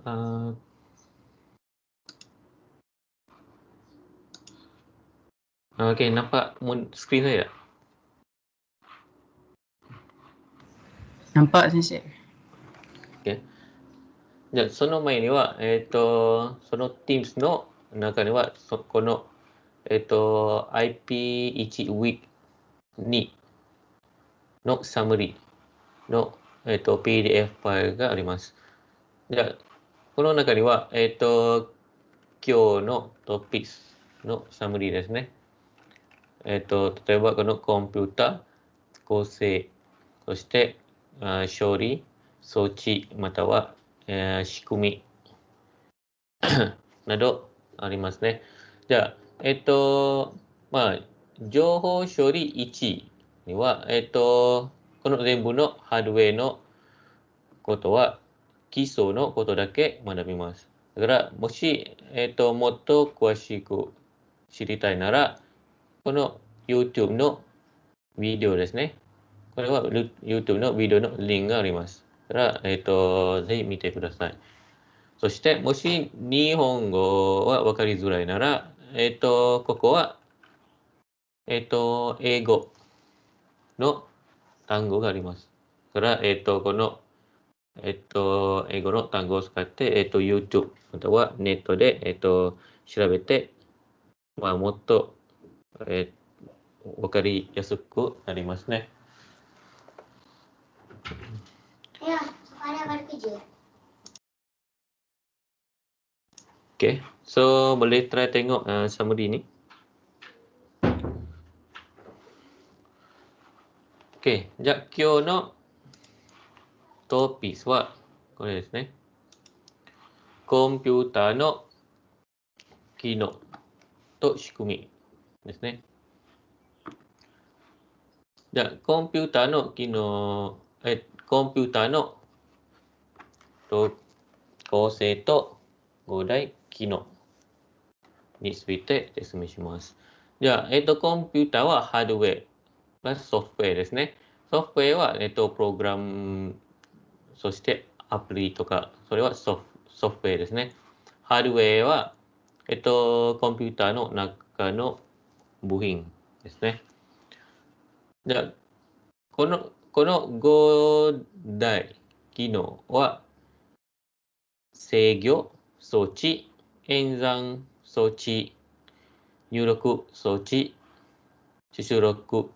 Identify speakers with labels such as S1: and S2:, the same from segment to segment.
S1: Uh, okay, nampak skrin saya tak?
S2: Nampak sensei.
S1: Okay. じゃあ、その前には、その Teams の中には、この、IP1 Week 2のサムリーの、PDF ファイルがあります。じゃあ、この中には、今日のトピックスのサムリーですね。例えば、このコンピューター、構成、そして処理、装置、または、仕組みなどありますね。じゃあ、情報処理1には、この全部のハードウェアのことは基礎のことだけ学びます。だから、もし、もっと詳しく知りたいなら、この YouTube のビデオですね。これは YouTube のビデオのリンクがあります。だから、ぜひ見てください。そして、もし日本語は分かりづらいなら、ここは、英語の単語があります。だから、この、英語の単語を使って、YouTube またはネットで、調べて、もっと、分かりやすくなりますね。Okay, so boleh try tengok summary ni. Okay, じゃあ今日のトピックはこれですね。コンピューターの機能と仕組みですね。じゃあコンピューターの機能、コンピューターの構成と5大機能について説明します。じゃあ、コンピューターはハードウェア、まずソフトウェアですね。ソフトウェアは、プログラム、そしてアプリとか、それはソフトウェアですね。ハードウェアは、コンピューターの中の部品ですね。じゃあ、この5大機能は、制御装置、演算装置、入力装置、出力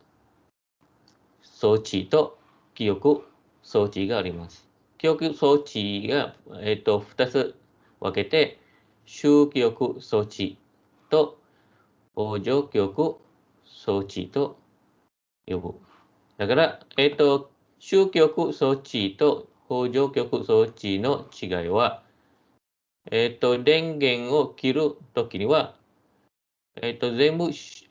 S1: 装置と記憶装置があります。記憶装置が、2つ分けて、周記憶装置と補助記憶装置と呼ぶ。だから、周記憶装置と補助記憶装置の違いは、電源を切るときには、全部、周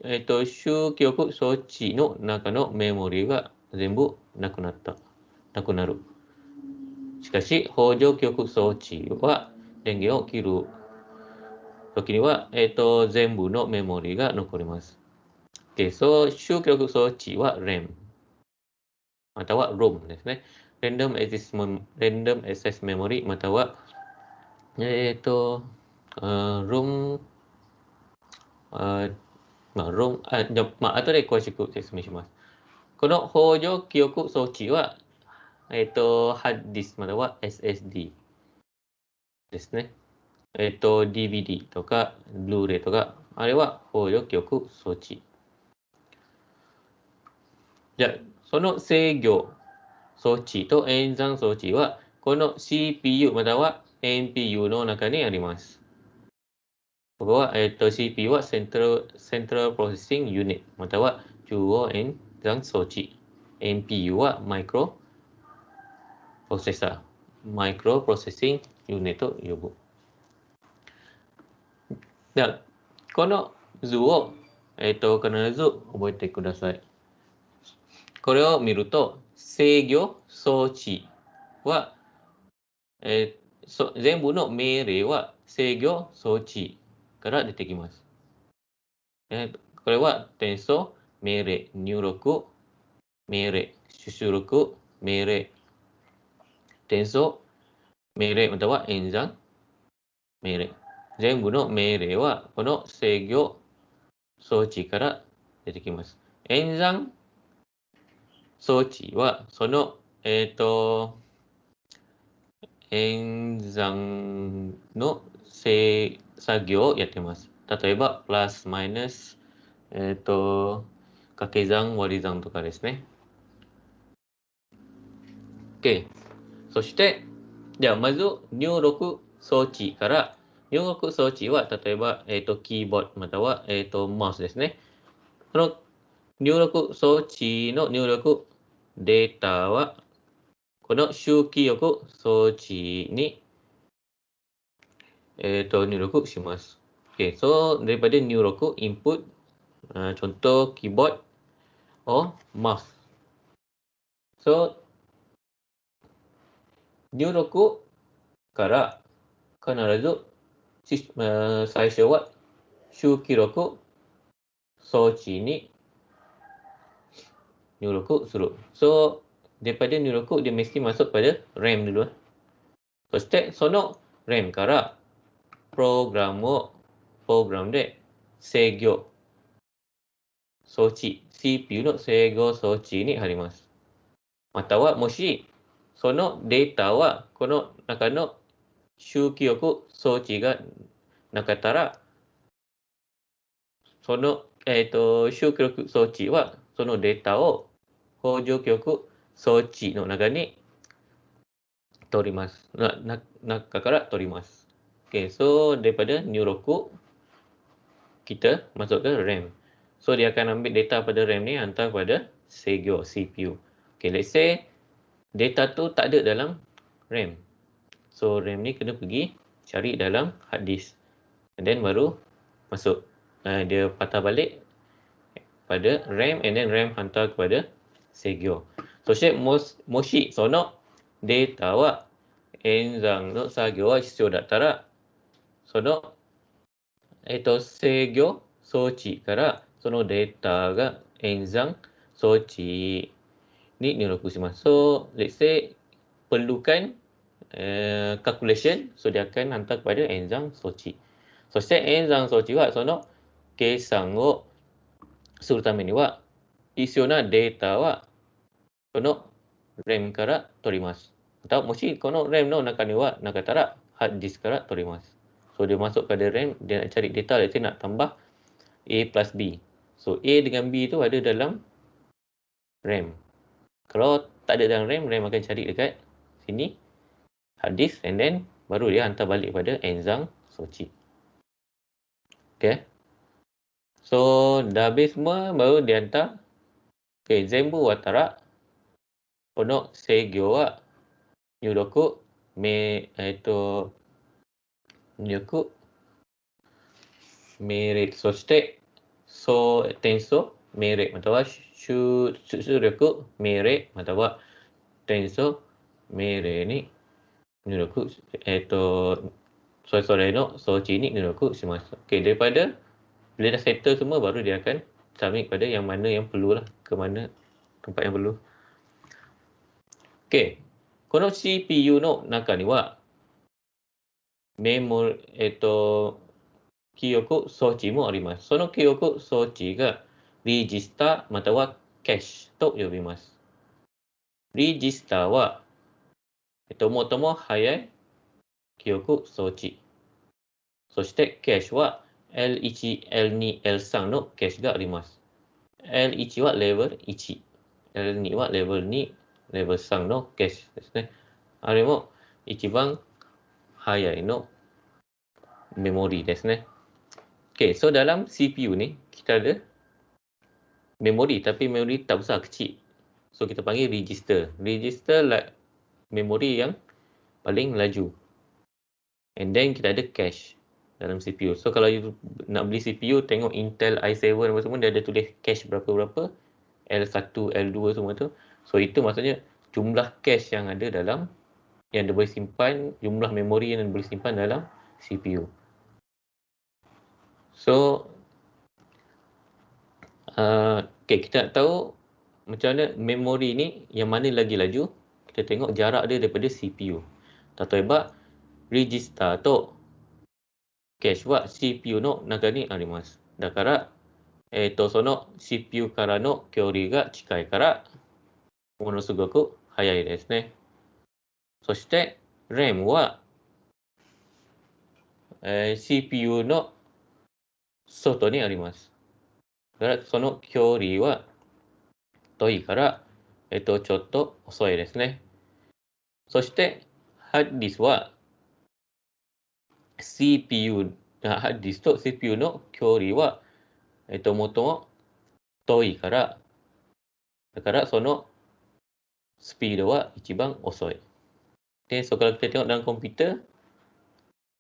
S1: 記憶装置の中のメモリが全部なくなる。しかし、補助記憶装置は電源を切るときには、全部のメモリが残ります。周記憶装置は RAM、または ROM ですね。Random Access Memory または、ROM、後で詳しく説明します。この補助記憶装置は、ハードディスクまたは SSD ですね。DVD とか、ブルーレイとか、あれは補助記憶装置。じゃあ、その制御装置と演算装置は、この CPU または NPU の中にあります。ここは、CPU は Central Processing Unit または中央演算装置。NPU は Micro Processing Unit と呼ぶ。では、この図を、必ず覚えてください。これを見ると、制御装置は、全部の命令は制御装置から出てきます。これは転送、命令、入力、命令、出力、命令、転送、命令または演算、命令。全部の命令はこの制御装置から出てきます。演算装置はその、演算の作業をやってます。例えば、プラス、マイナス、掛け算、割り算とかですね。OK。そして、ではまず入力装置から、入力装置は例えば、キーボードまたは、マウスですね。この入力装置の入力データは、この周期力装置に、入力します。Okay, so daripada入力input, contoh keyboard or mouse. So 入力から必ず最初は周期力装置に入力する。So daripada入力dia mesti masuk pada RAM dulu. そしてその RAM からプログラムで制御装置、CPU の制御装置に貼ります。またはもしそのデータはこの中の周期力装置がなかったら、その、周期力装置はそのデータを補助局装置の中に取ります。中から取ります。Okay, so daripada neuroku kita masuk ke RAM. So dia akan ambil data pada RAM ni hantar pada Segyo CPU. Okay, let's say data tu tak ada dalam RAM. So RAM ni kena pergi cari dalam hard disk. And then baru masuk. Dia patah balik pada RAM and then RAM hantar kepada Segyo. So shape moshi sono data wa enzang no sagyo wa hissyo dattara sono 制御装置からそのデータが演算装置に入力します。So, let's say perlukan calculation, so dia akan hantar kepada enzang 装置。そして演算装置はその計算をするためには必要なデータはこの RAM から取ります。またもしこの RAM の中にはなかったらハードディスクから取ります。So dia masuk pada RAM, dia nak cari data, let's say nak tambah A plus B. So A dengan B tu ada dalam RAM. Kalau tak ada dalam RAM, RAM akan cari dekat sini hard disk and then baru dia hantar balik pada enzang soci. Okay. So dah habis semua, baru dia hantar. Okay, Zenbu watara ono seigyo wa nyuroku入力 そして転送命令または出力命令または転送命令に入力それぞれの装置に入力します。Okay, daripada bila dah settle semua baru dia akan submit pada yang mana yang perlu lah, ke mana tempat yang perlu. Okay, この CPU の中にはメモリ、記憶装置もあります。その記憶装置がリジスターまたはキャッシュと呼びます。リジスターは、最も早い記憶装置。そしてキャッシュは L1、L2、L3 のキャッシュがあります。L1 はレベル1、L2 はレベル2、レベル3のキャッシュですね。あれも一番早いのメモリですね。Okay, so dalam CPU ni kita ada memori tapi memori tak besar, kecil. So kita panggil register. Register like memori yang paling laju. And then kita ada cache dalam CPU. So kalau you nak beli CPU, tengok Intel i7 apa semua, dia ada tulis cache berapa-berapa. L1, L2 semua tu. So itu maksudnya jumlah cache yang ada dalam, yang dia boleh simpan, jumlah memori yang dia boleh simpan dalam CPU. So, okay, kita nak tahu macam mana memori ni yang mana lagi laju. Kita tengok jarak dia daripada CPU. Tatoeba register tu cacheは CPU の中にあります。だから、その CPU からの距離が近いから、ものすごく速いですね。そして、RAM は、CPU の外にあります。だから、その距離は遠いから、ちょっと遅いですね。そして、ハードディスクは、ハードディスクと CPU の距離は、最も遠いから、だからそのスピードは一番遅い。で、so kalau kita tengok dalam komputer,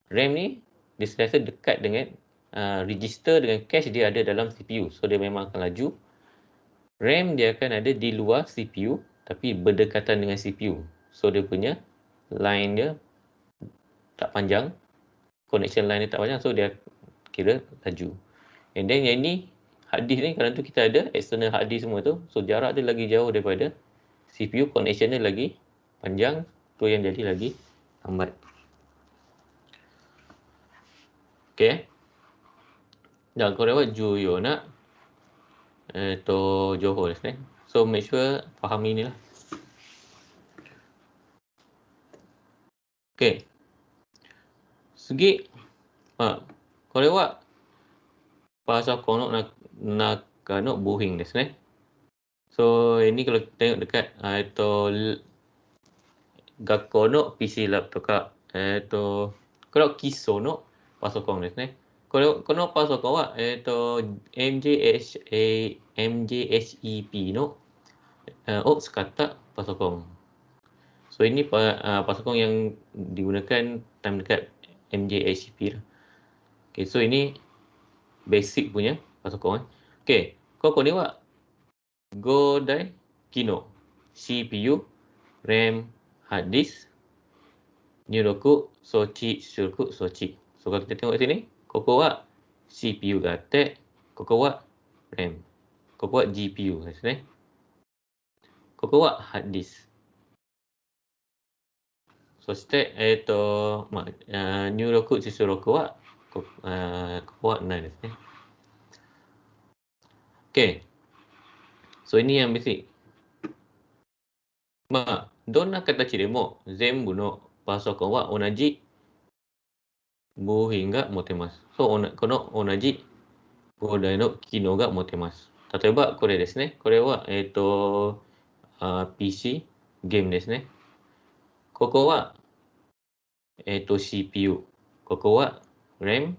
S1: RAM ni dia sentiasa dekat dengan register dengan cache dia ada dalam CPU. So dia memang akan laju. RAM dia akan ada di luar CPU tapi berdekatan dengan CPU. So dia punya line dia tak panjang. Connection line dia tak panjang, so dia kira laju. And then yang ni, hard disk ni, kadang tu kita ada external hard disk semua tu. So jarak dia lagi jauh daripada CPU, connection dia lagi panjang, tu yang jadi lagi lambat. Okay. じゃあこれは重要な、情報ですね。So make sure fahami ni lah. Okay. 次。これはパソコンの中の部品ですね。So ini kalau kita tengok dekat 学校の PC ラボとか、これは基礎のパソコンですね。このパソコンは、MJSEP のを使ったパソコン。So ini pasokong yang digunakan time dekat MJSEP lah. Okay, so ini basic punya pasokong. Okay, koko ni wa Godai Kino, CPU, RAM, hard disk, Nyuroku, Sochi, Shurku, Sochi. So kalau kita tengok sini, koko wa CPU があって、ここは RAM、ここは GPU ですね。ここは hard disk。そして、入力、出力はここはないですね。OK。So ini yang basic。どんな形でも全部のパソコンは同じ部品が持てます。この同じ5台の機能が持てます。例えばこれですね。これは、PC、ゲームですね。ここは、CPU。ここは RAM。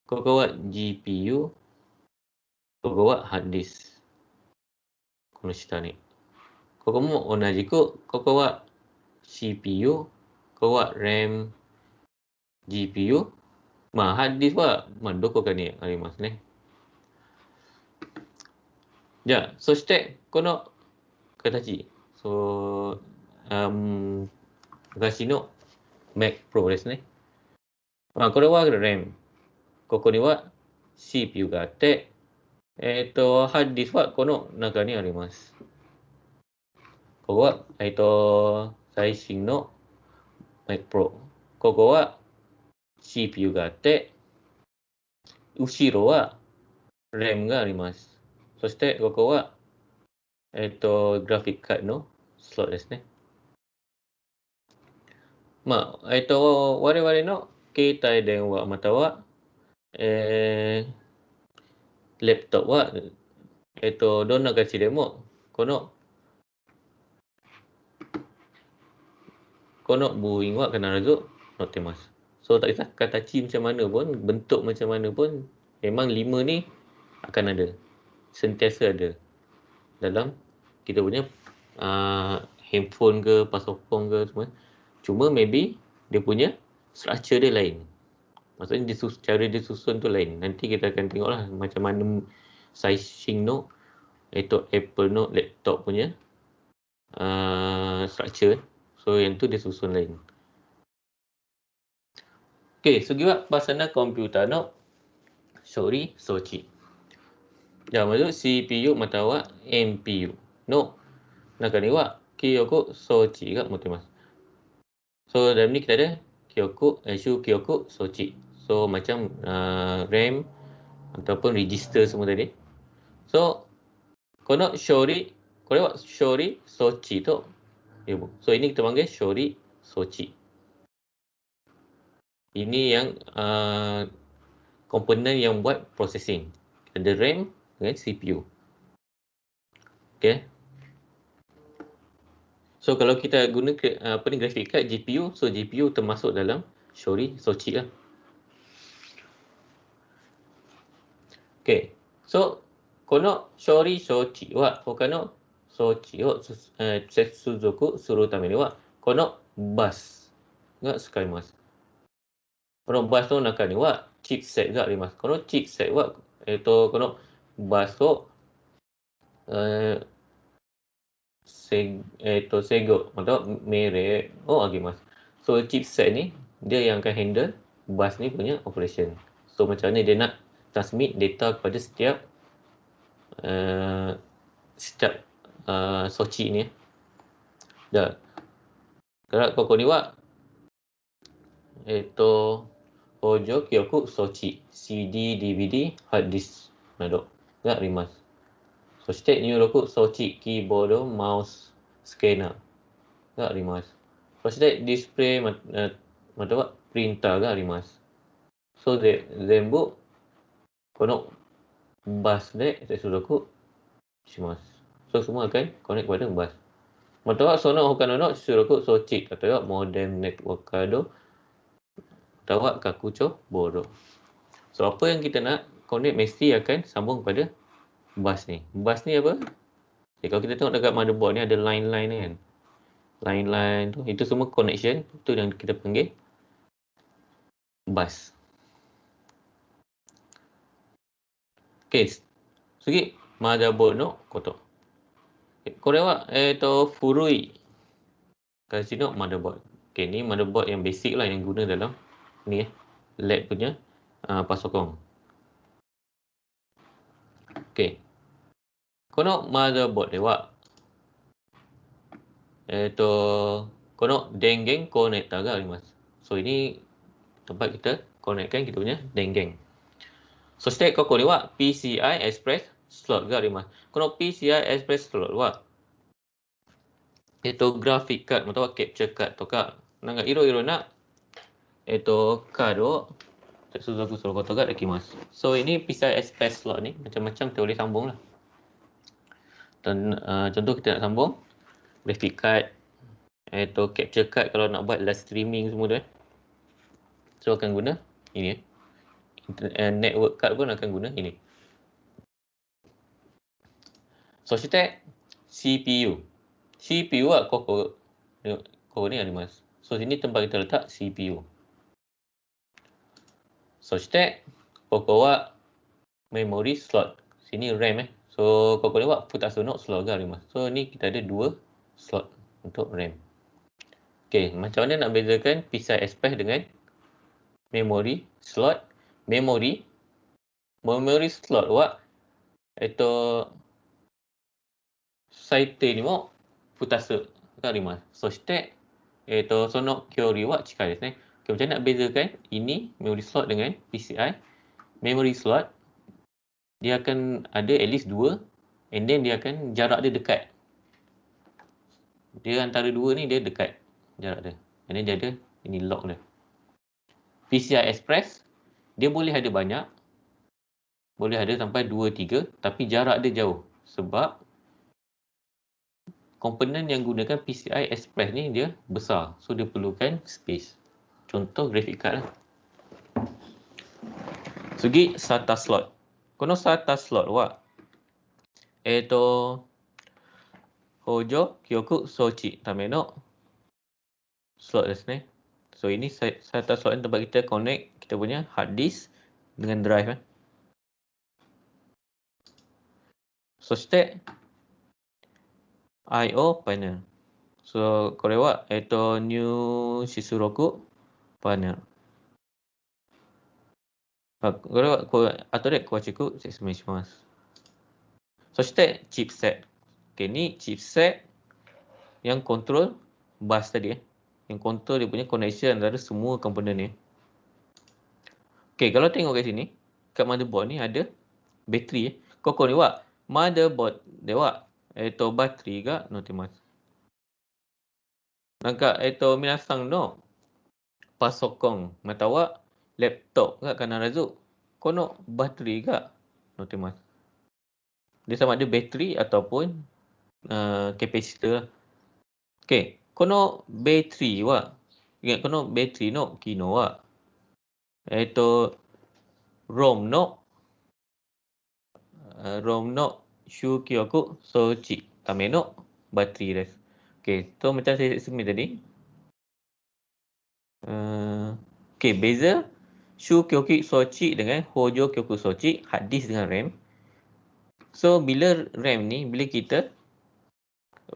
S1: ここは GPU。ここは hard disk。この下に。ここも同じく、ここは CPU。ここは RAM、GPU。ハードディスクは、どこかにありますね。じゃあ、そして、この形。昔の Mac Pro ですね。これは RAM。ここには CPU があって、ハードディスクはこの中にあります。ここは、最新の Mac Pro。ここは CPU があって、後ろは RAM があります。そして、ここは、グラフィックカードのスロットですね。我々の携帯電話または、レプトップは、どんな形でも、この部品は必ず載ってます。So, tak kisah katachi macam mana pun, bentuk macam mana pun, memang 5 ni akan ada. Sentiasa ada. Dalam kita punya handphone ke, pasokong ke semua. Cuma maybe dia punya structure dia lain. Maksudnya cara dia susun tu lain. Nanti kita akan tengoklah macam mana Saishing no Apple no laptop punya structure. So yang tu dia susun lain. Okay, segi wa pasana komputer no Shori Sochi. じゃあまず CPU または NPU の中には記憶装置が持てます。So dalam ni kita ada 記憶、集記憶装置。So macam RAM ataupun register semua tadi. So kono shori, kore wa shori sochi to yobu. So ini kita panggil shori sochi. Ini yang komponen yang buat processing. Ada RAM dengan CPU. Okay. So kalau kita guna graphic card GPU, so GPU termasuk dalam shori sochi lah. Okay. So kono shori sochi wa hokano sochi o setsuzoku suru tame ni wa kono bus ga tsukaimasu. Kono bus no naka ni wa chipset ga arimasu. Kono chipset wa kono bus o sego atau mere agimasu. So chipset ni dia yang akan handle bus ni punya operation. So macam mana dia nak transmit data kepada setiap sochi ni. Da. Kalau koko ni wa hojo kyoku sochi CD DVD hard disk nado ga arimasu. そして入力装置、キーボード、マウス、スキャナーがあります。そしてディスプレイまたはプリンターがあります。それで全部このバスで接続します。So semua akan connect pada bus. またはその他の出力装置、例えばモデムネットワークカード、または拡張ボード。So apa yang kita nak connect mesti akan sambung pada bus ni. Bus ni apa? Okay, kalau kita tengok dekat motherboard ni ada line-line ni kan. Line-line tu, itu semua connection. Itu yang kita panggil bus. Okay. Segi motherboard no koto. Kore wa furui kashi no motherboard. Okay, ni motherboard yang basic lah yang guna dalam ni lab punya pasokong. Okay. このマザーボードでは、この電源コネクターがあります。So ini tempat kita connectkan kita punya 電源。そしてここには PCI Express スロットがあります。この PCI Express スロットは、グラフィックカードまたはキャプチャーカードとか、なんかいろいろな、カードを接続することができます。So ini PCI Express スロットni macam-macam kita boleh sambung lah. Dan, contoh kita nak sambung graphic card, capture card kalau nak buat live streaming semua tu. So akan guna ini. Network card pun akan guna ini. So kita CPU. CPU lah koko ni arimasu. So sini tempat kita letak CPU. So kita koko wa memory slot. Sini RAM So koko ni wa futasu no slot ga arimasu. So ni kita ada 2 slot untuk RAM. Okey, macam mana nak bezakan PCI Express dengan memory slot? Memory slot wa saite ni mo futasu ga arimasu. So shite sono kyori wa chikai desu ne. Okey, macam mana nak bezakan ini memory slot dengan PCI? Memory slot dia akan ada at least 2 and then dia akan jarak dia dekat. Dia antara 2 ni dia dekat jarak dia. And then dia ada ini lock dia. PCI Express dia boleh ada banyak. Boleh ada sampai 2 3 tapi jarak dia jauh sebab komponen yang gunakan PCI Express ni dia besar. So dia perlukan space. Contoh graphic card lah. Segi SATA slot. この SATA スロットは、補助記憶装置ためのスロットですね。So ini SATA slot yang tempat kita connect kita punya hard disk dengan drive. そして I/O panel. So これは入出力パネル。これは後で詳しく説明します。そしてチップセット。Ini chipset yang kontrol bus tadi. Yang kontrol dia punya connection antara semua komponen ni. Okay, kalau tengok kat sini, kat motherboard ni ada bateri. Koko ni wa motherboard dewa. Bateri ga notemasu. Nangka minasang no pasokong matawa laptop ga kanarazu kono bateri ga notemasu. Dia sama ada bateri ataupun capacitor. Okay, kono bateri wa. Ingat kono bateri no kino wa. ROM no shukyoku sochi tame no bateri desu. Okay, so macam saya explain tadi. Okay, beza shukyoku sochi dengan hojo kyoku sochi, hard disk dengan RAM. So, bila RAM ni, bila kita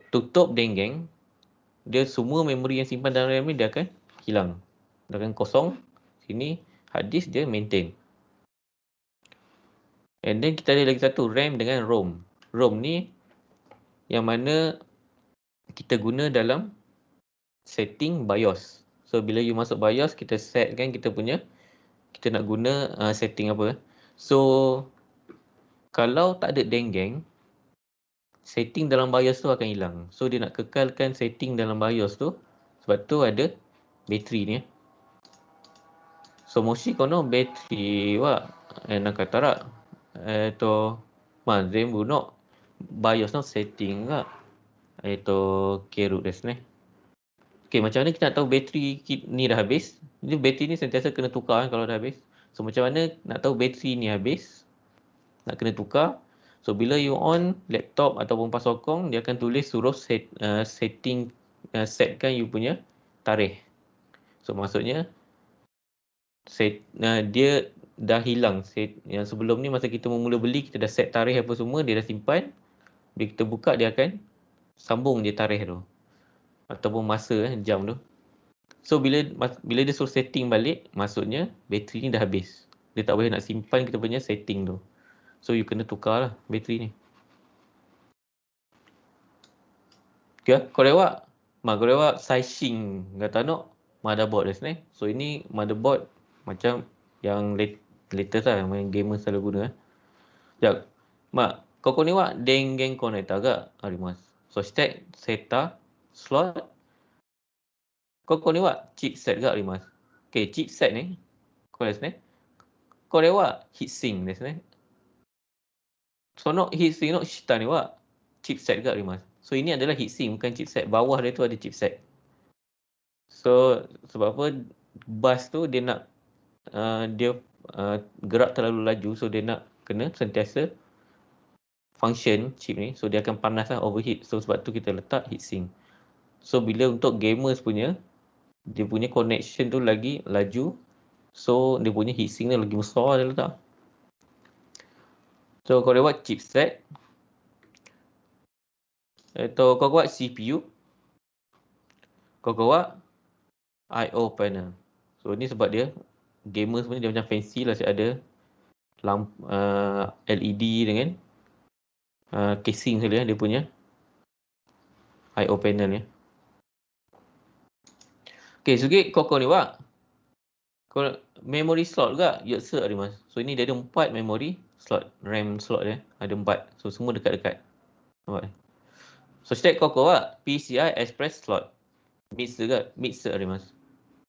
S1: tutup denggeng, dia semua memori yang simpan dalam RAM ni dia akan hilang. Dia akan kosong. Sini hard disk dia maintain. And then kita ada lagi satu RAM dengan ROM. ROM ni yang mana kita guna dalam setting BIOS. So bila you masuk BIOS, kita set kan kita nak guna setting apa. So kalau tak ada denggeng, setting dalam BIOS tu akan hilang. So dia nak kekalkan setting dalam BIOS tu, sebab tu ada bateri ni. So moshi kono bateri wa nakatara zenbu no BIOS no setting ga keru desu ne. Okay, macam mana kita nak tahu bateri ni dah habis? Jadi bateri ni sentiasa kena tukar kalau dah habis. So macam mana nak tahu bateri ni habis? Nak kena tukar. So bila you on laptop ataupun pasokong, dia akan tulis suruh setting, setkan you punya tarikh. So maksudnya dia dah hilang. Yang sebelum ni masa kita mula beli, kita dah set tarikh apa semua, dia dah simpan. Bila kita buka, dia akan sambung je tarikh tu ataupun masa jam tu. So bila dia suruh setting balik, maksudnya bateri ni dah habis. Dia tak boleh nak simpan kita punya setting tu. So you kena tukar lah bateri ni. Okay, korewa saishin gata no motherboard desu ne. So ini motherboard macam yang latest lah, yang gamer selalu guna. Ya, koko ni wa dengen connector ga arimasu. So state SATA slot. Koko ni wa chipset ga arimasu. Okay, chipset niこれですね。これはheatsinkですね。そのheatsinkの下にはchipsetがあります。So ini adalah heatsink, bukan chipset. Bawah dia tu ada chipset. So sebab apa, bus tu dia nak gerak terlalu laju, so dia nak kena sentiasa function chip ni. So dia akan panas lah, overheat. So sebab tu kita letak heatsink. So bila untuk gamers punya, dia punya connection tu lagi laju. So dia punya heatsink ni lagi besar dia letak. So kalau buat chipset, kau buat CPU, kau buat I/O panel. So ni sebab dia gamer sebenarnya dia macam fancy lah, ada lampu LED dengan casing sekali dia punya I/O panel ni. Okay, segi koko ni wa memory slot juga yotsu arimasu. So ini dia ada 4 memory slot, RAM slot dia ada 4. So semua dekat-dekat. Nampak? So state koko wa PCI Express slot. Mixer arimasu.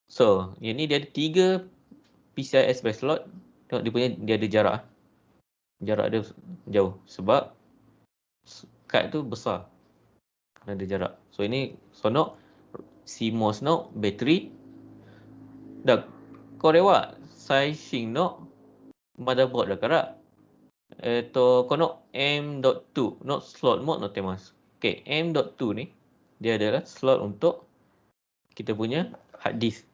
S1: So, yang ni dia ada 3 PCI Express slot. Tengok dia ada jarak. Jarak dia jauh sebab kad tu besar. Ada jarak. So ini sonok CMOS no bateri. Dah korewa saishin no motherboard da kara. Kono M.2 no slot mode no temasu. Okay, M.2 ni dia adalah slot untuk kita punya hard disk.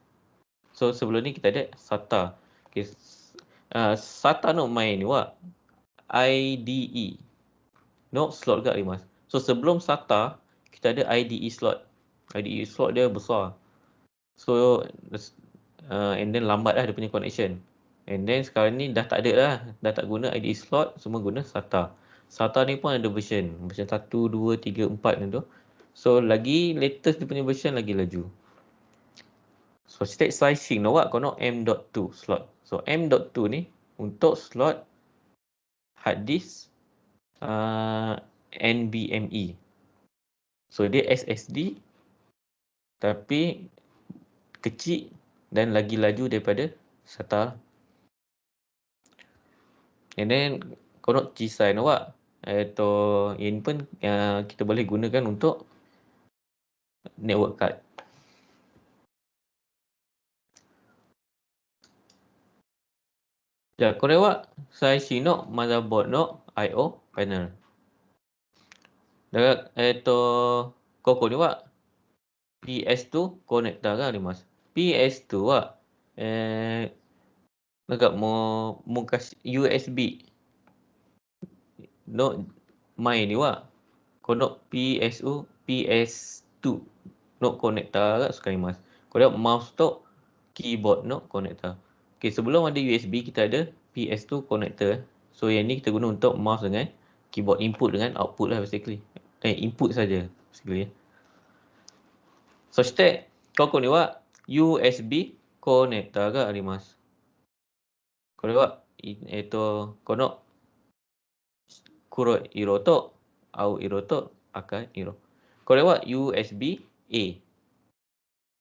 S1: So sebelum ni kita ada SATA. Okay, SATA no main ni wa IDE no slot ga arimasu. So sebelum SATA kita ada IDE slot. IDE slot dia besar. So and then lambat lah dia punya connection. And then sekarang ni dah tak ada lah, dah tak guna IDE slot, semua guna SATA. SATA ni pun ada version 1, 2, 3, 4 ni tu. So lagi latest dia punya version lagi laju. So state saishin no wa kono M.2 slot. So M.2 ni untuk slot hard disk NVMe. So dia SSD tapi kecil dan lagi laju daripada SATA. And then konon design awak atau ini pun kita boleh gunakan untuk network card. Ya, korang awak saya sino motherboard no IO panel. Dalam itu koko ni awak PS2 connector kan mas. PS2 awak agak mau kasih USB no main ni awak. Kono PS2 no connector agak sekali mas. Korang mouse tu keyboard no connector. Okay, sebelum ada USB kita ada PS2 connector. So yang ni kita guna untuk mouse dengan keyboard, input dengan output lah basically. Input saja basically. So step kau ni awak USB connector agak ni mas. Kalau awak itu kono kuro iro to au iro to akan iro. Kalau awak USB A.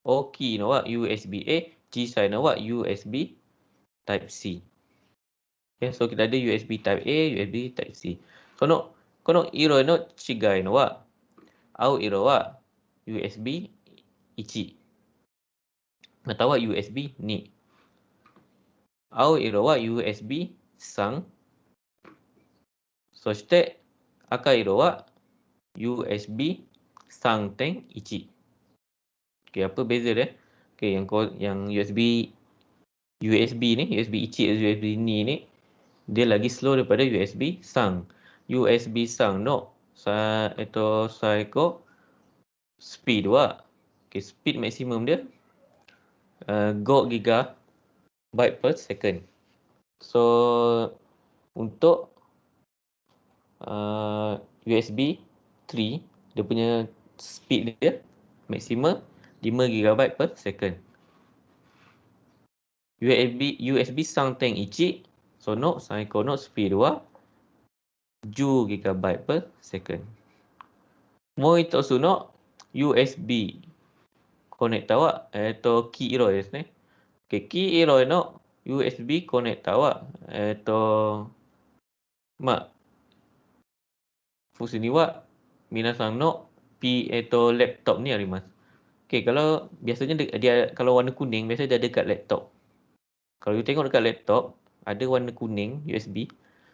S1: Oki no awak USB A, G sign awak USB Type C. Okay, so kita ada USB Type A, USB Type C. Kono iro no chigai no wa au iro wa USB ichi. Atau USB ni. Au iro wa USB sang. So shite aka iro wa USB sang teng ichi. Okay, apa beza dia? Okay, yang USB ni, USB ichi, USB ni dia lagi slow daripada USB sang. USB sang no itu psycho speed wa. Okay, speed maksimum dia go gigabyte per second. So untuk USB 3 dia punya speed dia maksimum 5 gigabyte per second. USB sang teng ichi so no psycho no speed wa 10 gigabyte per second. Mo ito suno USB connector wa key iro desu ne. Okay, key iro no USB connector wa fungsi ni wa minasan no laptop ni arimasu. Okay, kalau biasanya dia kalau warna kuning biasanya dia ada kat laptop. Kalau you tengok dekat laptop ada warna kuning USB.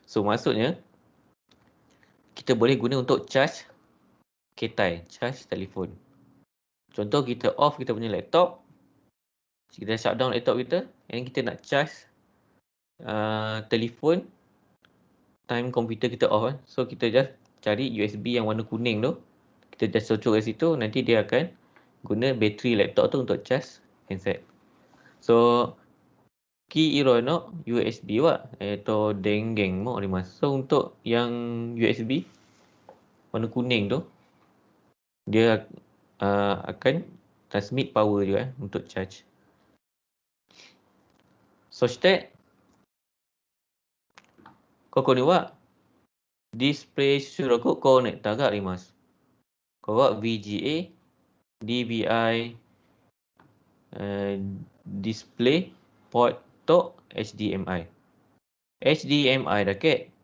S1: So maksudnya kita boleh guna untuk charge ketai, charge telefon. Contoh kita off kita punya laptop, kita shutdown laptop kita, and kita nak charge telefon, time komputer kita off. So kita just cari USB yang warna kuning tu, kita just cocok kat situ, nanti dia akan guna bateri laptop tu untuk charge handset. So key iro no USB wa atau denggeng mo arimasu. So untuk yang USB warna kuning tu dia akan transmit power juga untuk charge. So shite koko ni wa display shuraku connector ga arimasu. Ko wa VGA, DVI, display port to HDMI. HDMI だけ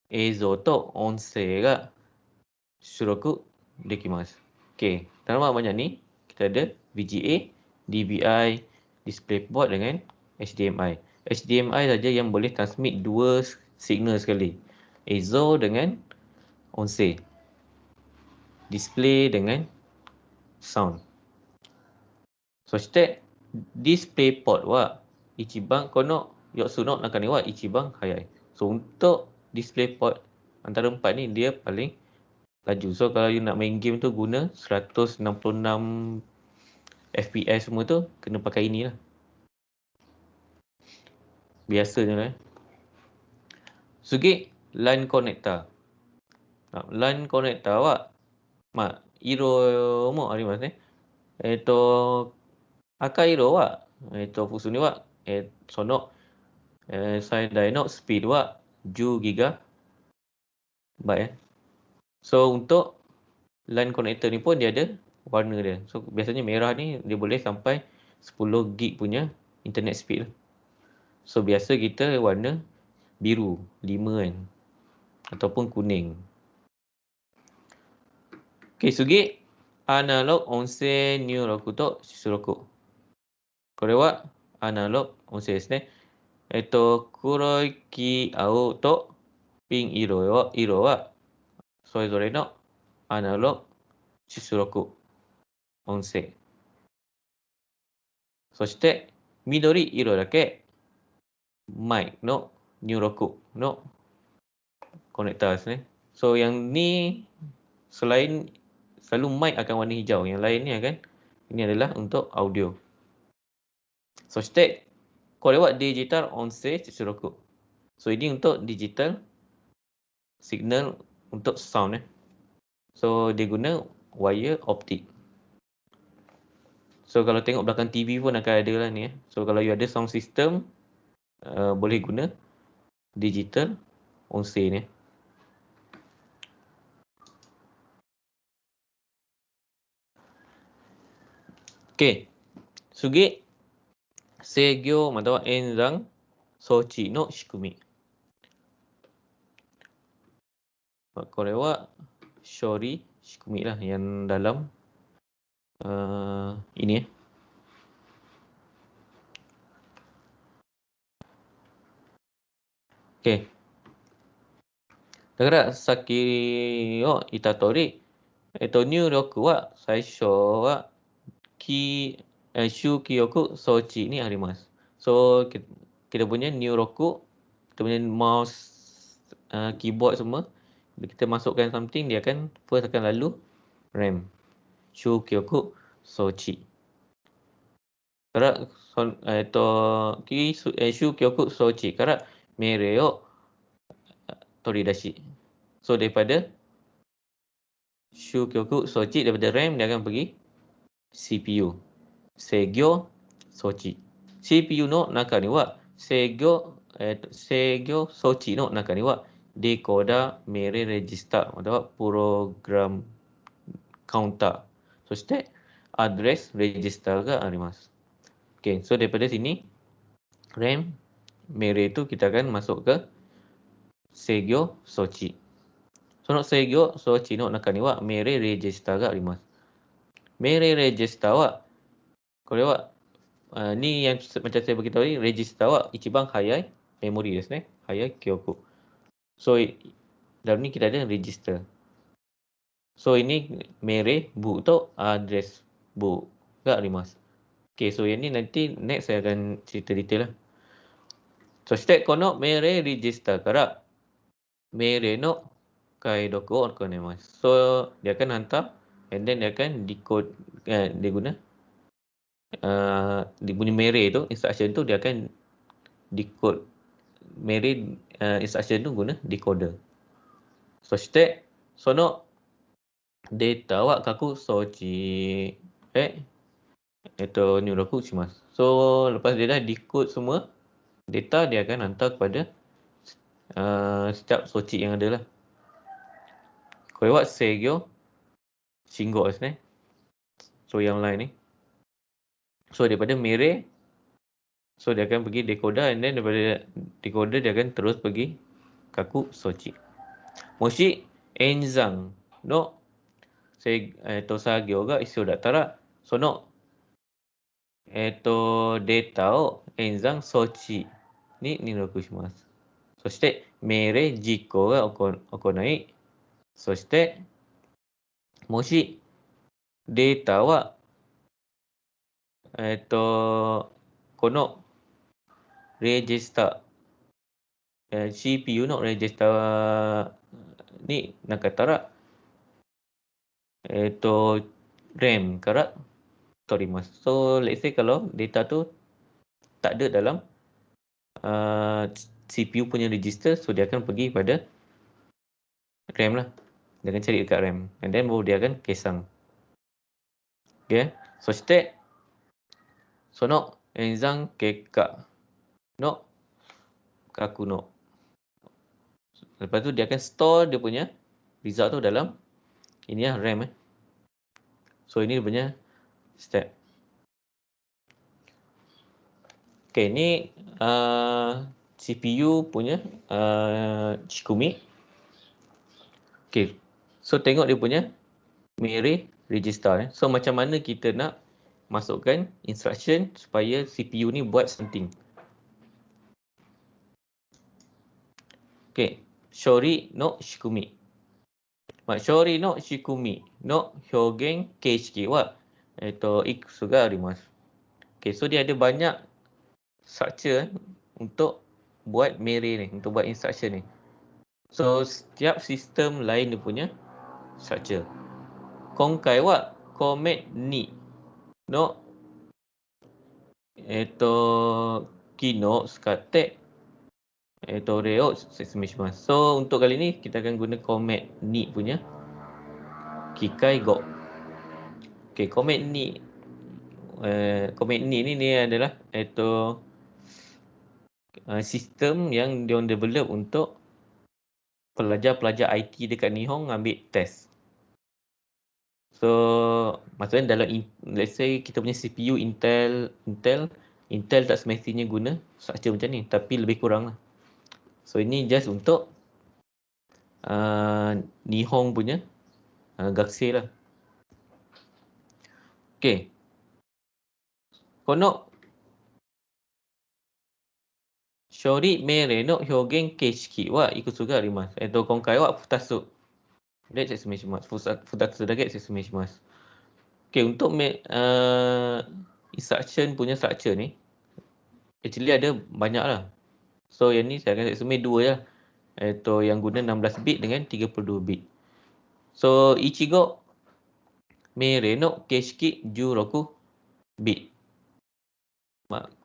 S1: 映像と音声が出力できます。Okay, dalam banyak ni kita ada VGA, DVI, DisplayPort dengan HDMI. HDMI saja yang boleh transmit dua signal sekali. ISO dengan onse. Display dengan sound. So shite DisplayPort wa ichiban kono yotsu no naka ni wa ichiban hayai. So untuk DisplayPort antara empat ni dia paling laju. So kalau you nak main game tu guna 166 FPS semua tu kena pakai ini lah. Biasanya lah. Sugi LAN connector. LAN connector wa iro mo arimasu ne. Aka iro wa fungsi ni wa sono 最大のスピードは10 GB ya. So untuk LAN connector ni pun dia ada warna dia. So biasanya merah ni dia boleh sampai 10 GB punya internet speed. So biasa kita warna biru 5 kan, ataupun kuning. Okay, sugi analog onse nyuroku to shisuroku. これはアナログ音声ですね。黒い木、青とピン色はそれぞれのアナログ出力音声。そして緑色だけmicの入力のコネクターですね。So yang ni selain selalu mic akan warna hijau, yang lain ni akan ini adalah untuk audio. そしてこれはデジタル音声出力。So ini untuk digital signal untuk sound. So dia guna wire optik. So kalau tengok belakang TV pun akan ada lah ni. So kalau you ada sound system, boleh guna digital onse ni. Okay. Sugi 制御または演算装置の仕組み。これは処理仕組みlah yang dalam ini. Okay. だから先を言った通り、入力は最初は周記憶装置にあります。So kita punya nyuroku, kita punya mouse, keyboard semua, bila kita masukkan something, dia akan first akan lalu RAM, shukyoku sochi. Kara shukyoku sochi kara mere o toridashi. So daripada shukyoku sochi, daripada RAM dia akan pergi CPU, seigyo sochi. CPU の中には制御装置の中にはデコーダー、命令レジスター、またはプログラムカウンター、そしてアドレスレジスターがあります。Okay, so daripada sini RAM, memory itu kita akan masuk ke seigyo sochi. その制御装置の中には命令レジスターがあります。命令レジスターはこれはni yang macam saya beritahu tadi, register は一番早いメモリですね。早い記憶。So, dalam ni kita ada register. So, ini mere book atau address bookがあります。Okay, so yang ni nanti next saya akan cerita detail lah. そしてこの命令レジスターから命令の解読を行います。So, dia akan hantar and then dia akan decode, dia guna dia punya memory tu, instruction tu dia akan decode. Memory instruction tu guna decoder. そしてそのデータは各装置へ入力します。So lepas dia dah decode semua data, dia akan hantar kepada setiap sochi yang ada lah. これは制御信号ですね。So yang lain ni. So daripada memory, so dia akan pergi decoder, and then daripada decoder dia akan terus pergi kaku sochi. Moshi enzan no 作業が必要だったら、そのデータを演算装置に入力します。そして命令実行が行い、そしてもしデータはこのレジスター、CPU のレジスターになかったら、RAM から取ります。So, let's say kalau data tu tak ada dalam CPU punya register, so dia akan pergi pada RAM lah. Dia akan cari dekat RAM. And then baru dia akan kesang. Okay. そして、その演算結果の kaku no. Lepas tu dia akan store dia punya result tu dalam ini lah RAM So ini dia punya step. Okay, ni CPU punya Shikumi. Okay, so tengok dia punya memory register. So macam mana kita nak masukkan instruction supaya CPU ni buat something. Okay, Shori no Shikumi. Shori no Shikumi no hyogen keishiki wa ikusu ga arimasu. Okay, so dia ada banyak structure untuk buat memory ni, untuk buat instruction ni. So setiap sistem lain dia punya structure. Konkai wa komet ni no kino skatte re o setsume shimasu. So untuk kali ni kita akan guna komet ni punya kikai go. Okay, komet ni ni adalah sistem yang dia develop untuk pelajar-pelajar IT dekat Nihon ambil test. So maksudnya dalam let's say kita punya CPU Intel tak semestinya guna structure macam ni, tapi lebih kurang lah. So ini just untuk Nihon punya gaksir lah. Okay. Kono Shori mere no hyogen keishiki wa ikusu ga arimasu. Konkai wa futatsu. Futatsu dake setsume shimasu. Okay, untuk instruction punya structure ni actually ada banyak lah. So yang ni saya akan setsume dua lah. Yang guna 16 bit dengan 32 bit. So ichigo mere no keishiki 16 bit.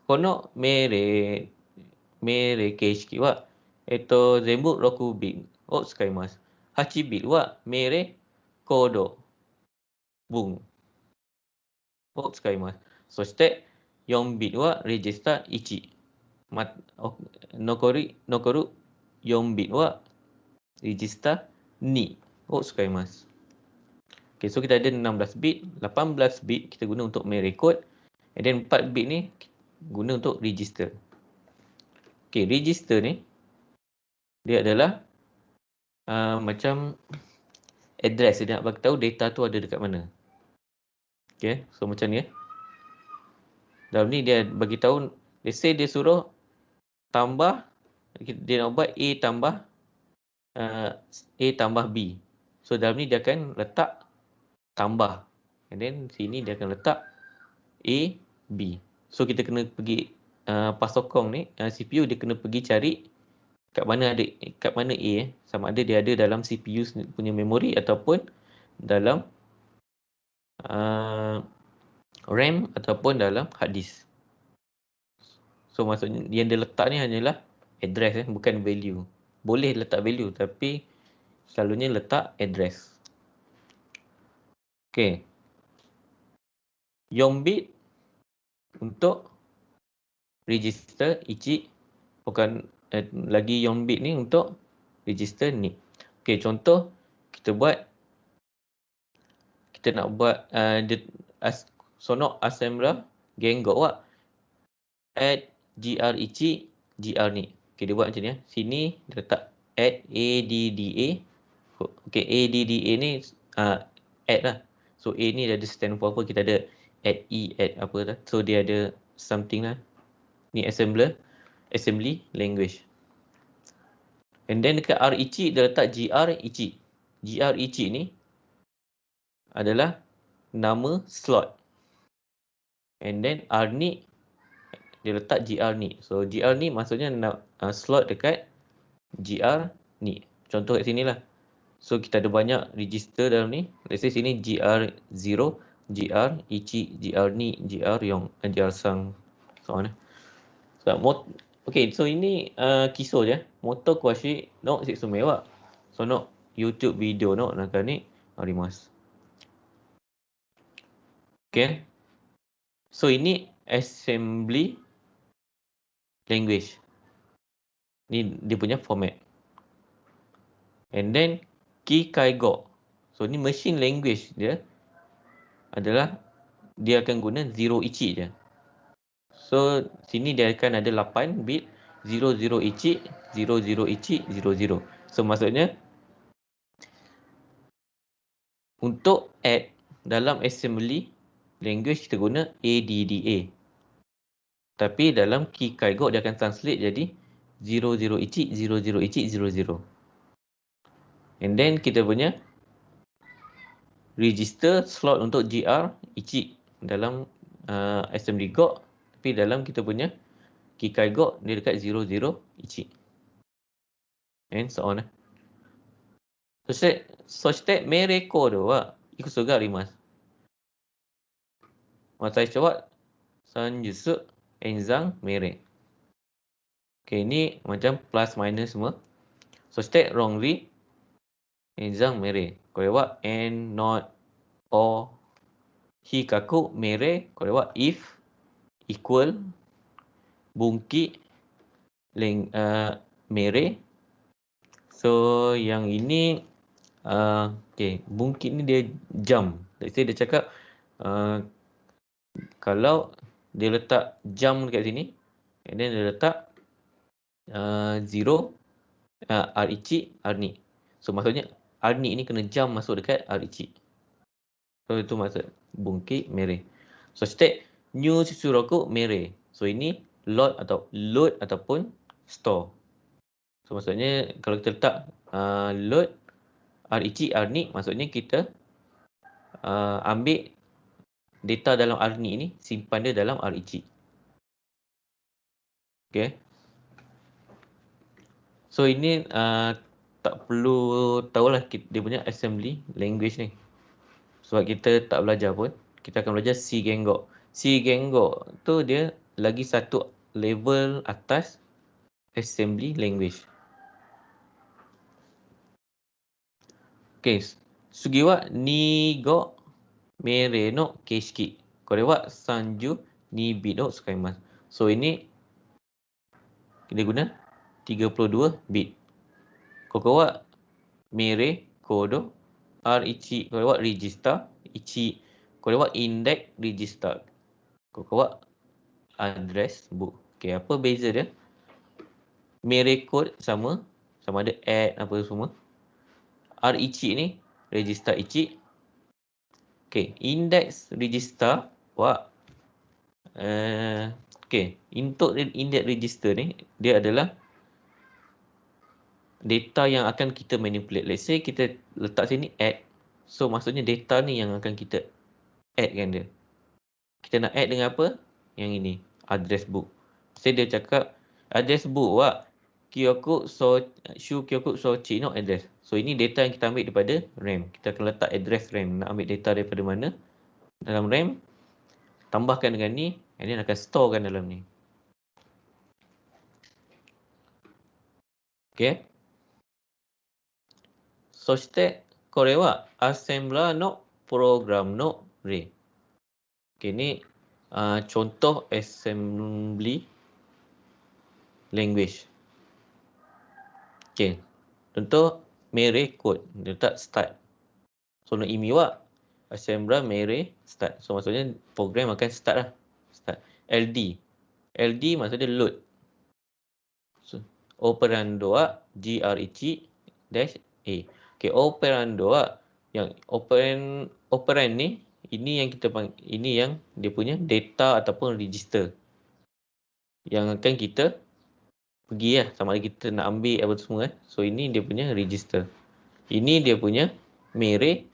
S1: Kono mere keishiki wa zenbu 6 bit o tsukaimasu. 8 bit wa mere kodo bunを使います。そして4ビットはレジスタ1。残る4ビットはレジスタ2を使います。Okay, so kita ada 16 bit, 18 bit kita guna untuk merekod, and then 4 bit ni guna untuk register. Okay, register ni dia adalah macam address, dia nak bagi tahu data tu ada dekat mana. Okay, so macam ni dalam ni dia bagi tahu, let's say dia suruh tambah, dia nak buat A tambah B. So dalam ni dia akan letak tambah, and then sini dia akan letak A, B. So kita kena pergi pasokong ni, CPU dia kena pergi cari kat mana A, sama ada dia ada dalam CPU punya memori ataupun dalam RAM ataupun dalam hard disk. So maksudnya yang dia letak ni hanyalah address, bukan value. Boleh letak value tapi selalunya letak address. Okay. 4 bit untuk register ichi, bukan lagi 4 bit ni untuk register ni. Okay, contoh kita nak buat sono assembler gengo wa add gr ichi gr ni. Okay, dia buat macam ni. Sini dia letak add ADDA. Okay, ADDA ni add lah. So A ni dia ada stand for apa? Kita ada add E, add apa lah. So dia ada something lah. Ni assembly language. And then dekat R ichi dia letak gr ichi. Gr ichi ni adalah nama slot. And then R ni dia letak gr ni. So gr ni maksudnya slot dekat gr ni. Contoh kat sini lah. So kita ada banyak register dalam ni. Let's say sini gr0, gr ichi, gr ni, gr yong, gr sang, so on. So okay, so ini kisah je. Moto kwashi no setsume wa sono YouTube video no naka ni arimasu. Okay. So ini assembly language. Ni dia punya format. And then Kikaigok. So ni machine language dia adalah dia akan guna 0 ichi je. So sini dia akan ada 8 bit 00 ichi, 00 ichi, 00. So maksudnya untuk add dalam assembly language kita guna ADDA. Tapi dalam Kikaigok dia akan translate jadi 00 ichi, 00 ichi, 00. And then kita punya register slot untuk GR ichi dalam assembly Gok, tapi dalam kita punya Kikaigok dia dekat 00 ichi. And so on. そして、命令コードはいくつがあります。最初は算術、演算、命令。Okay, ini macam plus minus semua. そして、wrong read、演算、命令。これは and, not, or、非括弧、命令。これは if、equal、bunki、命令。So, yang ini okay, bunki ni dia jump. Let's say dia cakap kalau dia letak jump dekat sini, and then dia letak 0 richi arni. So maksudnya arni ni kena jump masuk dekat richi. So itu maksud bunki mere. So state new susuroku mere. So ini load ataupun store. So maksudnya kalau kita letak load richi arni, maksudnya kita ambil data dalam arni ini, simpan dia dalam richi. Okay. So ini tak perlu tahulah dia punya assembly language ni. Sebab kita tak belajar pun. Kita akan belajar C Gengok. C Gengok tu dia lagi satu level atas assembly language. Okay. Sugiwa Nigo Mere no Keishiki. Kore wa Sanju Nibi no Tsukaimasu. So ini kita guna 32 bit. Koko wa mere kodo R1 kore wa register 1 kore wa index register. Koko wa address book. Okay, apa beza dia? Mere code sama ada add apa semua. R1 ni register 1. Okay, index register wa okay, untuk index register ni dia adalah data yang akan kita manipulate. Let's say kita letak sini add. So maksudnya data ni yang akan kita add-kan dia. Kita nak add dengan apa? Yang ini, address book. Saya dia cakap address book wa kyoku so shu kyoku so chi no address. So ini data yang kita ambil daripada RAM. Kita akan letak address RAM. Nak ambil data daripada mana? Dalam RAM. Tambahkan dengan ni, and then akan storekan dalam ni. Okay. そしてこれは assembler のプログラムの例。Ini contoh assembly language. Okay. Contoh mere code. Dia letak start. So no imi wa assembler mere start. So maksudnya program akan start lah. Start. LD. LD maksudnya load. So, operando wa grec dash a. Okay, operando yang operand ni ini yang kita panggil, ini yang dia punya data ataupun register yang akan kita pergi lah, sama ada kita nak ambil apa tu semua. So ini dia punya register. Ini dia punya mere,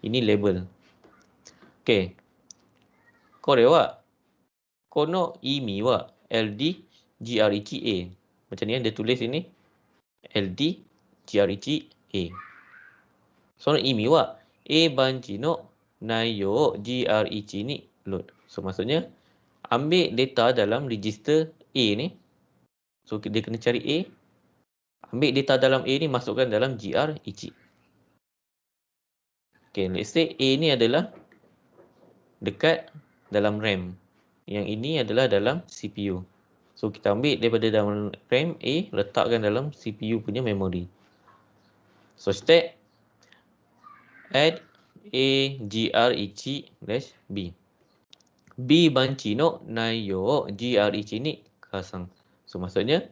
S1: ini label. Okay. Kore wa kono imi wa LD grec a. Macam ni dia tulis ini LD grec a. So no imi wa a banchi no naiyo grec ni load. So maksudnya ambil data dalam register A ni. So dia kena cari A. Ambil data dalam A ni masukkan dalam grec. Okay, let's say A ni adalah dekat dalam RAM. Yang ini adalah dalam CPU. So kita ambil daripada dalam RAM A, letakkan dalam CPU punya memori. So step add A GREC dash B. B banci no nayo GREC ni kasang. So maksudnya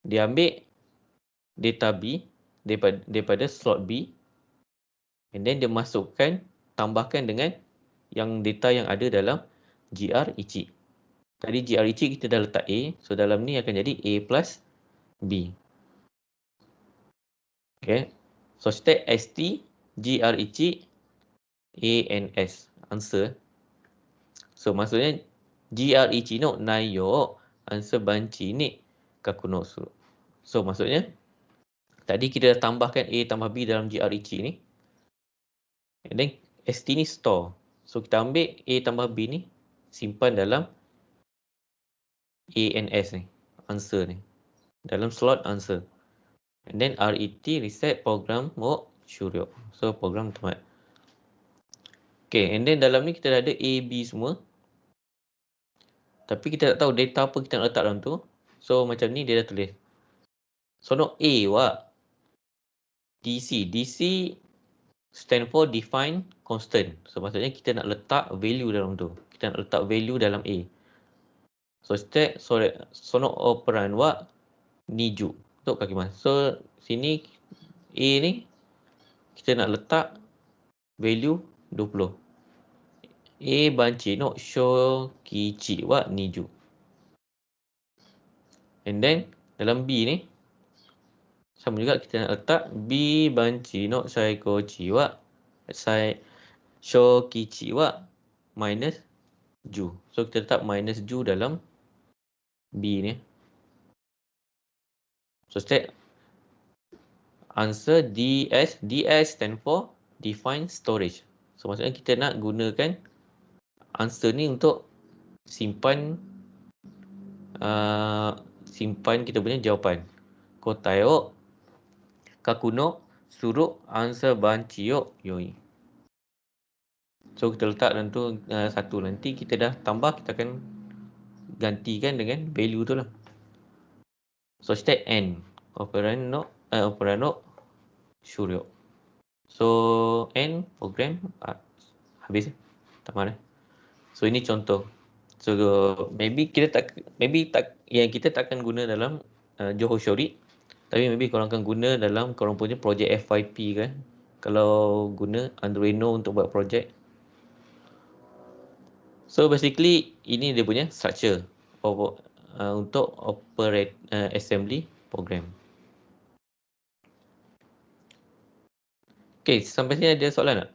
S1: dia ambil data B daripada slot B, and then dia masukkan, tambahkan dengan yang data yang ada dalam GREC. Tadi GREC kita dah letak A, so dalam ni akan jadi A plus B. Okay, so step ST GREC A and S. Answer. So maksudnya GREC no nayo answer banci ni kakuno suru. So maksudnya tadi kita dah tambahkan A tambah B dalam GREC ni. And then ST ni store. So kita ambil A tambah B ni, simpan dalam A and S ni. Answer ni. Dalam slot answer. And then RET reset program mode syuryo. So program tamat. Okay, and then dalam ni kita dah ada A, B semua. Tapi kita tak tahu data apa kita nak letak dalam tu. So macam ni dia dah tulis. So no A wa DC. DC stand for define constant. So maksudnya kita nak letak value dalam tu. Kita nak letak value dalam A. So step sono operan wa niju. Untuk kaki mas. So sini A ni kita nak letak value 20. A banci no show kichi wa niju. And then dalam B ni sama juga kita nak letak B banci no saiko chi wa show kichi wa minus ju. So kita letak minus ju dalam B ni. So step answer DS. DS stand for define storage. So maksudnya kita nak gunakan answer ni untuk simpan simpan kita punya jawapan. Kotae o kakuno suru answer banci yo yoi. So kita letak dalam tu satu, nanti kita dah tambah, kita akan gantikan dengan value tu lah. So step N operan no syuryo. So N program habis tamat. So ini contoh. So maybe kita takkan guna dalam Johor Shori, tapi maybe korang akan guna dalam korang punya projek FYP kan. Kalau guna Arduino untuk buat projek. So basically ini dia punya structure untuk operate assembly program. Okay, sampai sini ada soalan tak?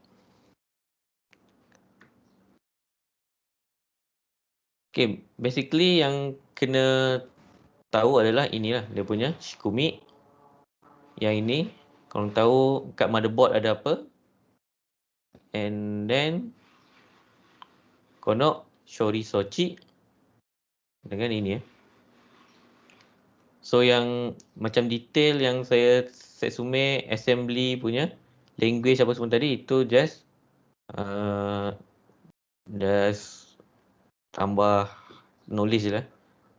S1: Okay, basically yang kena tahu adalah inilah dia punya Shikumi. Yang ini, korang tahu kat motherboard ada apa. And then kono Shori Sochi dengan ini ya. So yang macam detail yang saya Setsume assembly punya language apa semua tadi, itu just tambah knowledge je lah.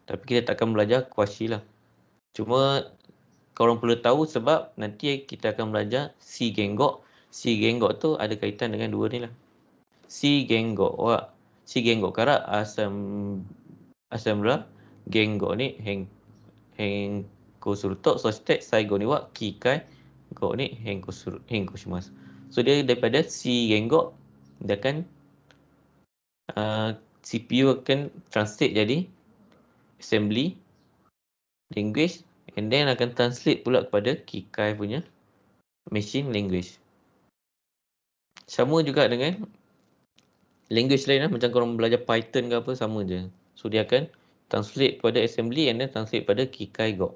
S1: Tapi kita takkan belajar kuashi lah. Cuma korang perlu tahu sebab nanti kita akan belajar C Gengok. C Gengok tu ada kaitan dengan dua ni lah. C Gengok wa C Gengok kara assembler Gengok ni henko so step saigo ni wa kikai go ni henko shimasu. So dia daripada C Gengok dia akan CPU akan translate jadi assembly language, and then akan translate pula kepada Kikai punya machine language. Sama juga dengan language lain lah, macam korang belajar Python ke apa, sama je. So dia akan translate kepada assembly and then translate kepada Kikai Go.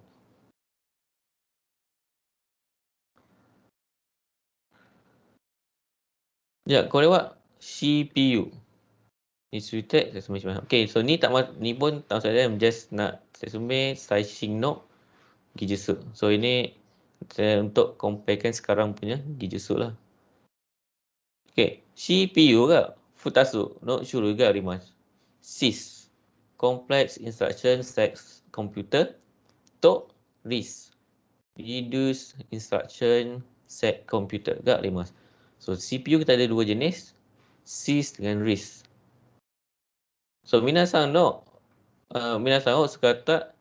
S1: Ya, kau lewat CPU. Instituted Setsume. Okay, so ni pun tak masalah, just nak Setsume Saishin no Gijutsu. So ini saya untuk comparekan sekarang punya Gijutsu lah. Okay, CPU ga Futatsu no shurui ga arimasu. SIS. complex instruction set computer. Untuk RISC, reduce instruction set computer. Gak Limas? So CPU kita ada dua jenis, CISC dengan RISC. So minasan no minasan o sukata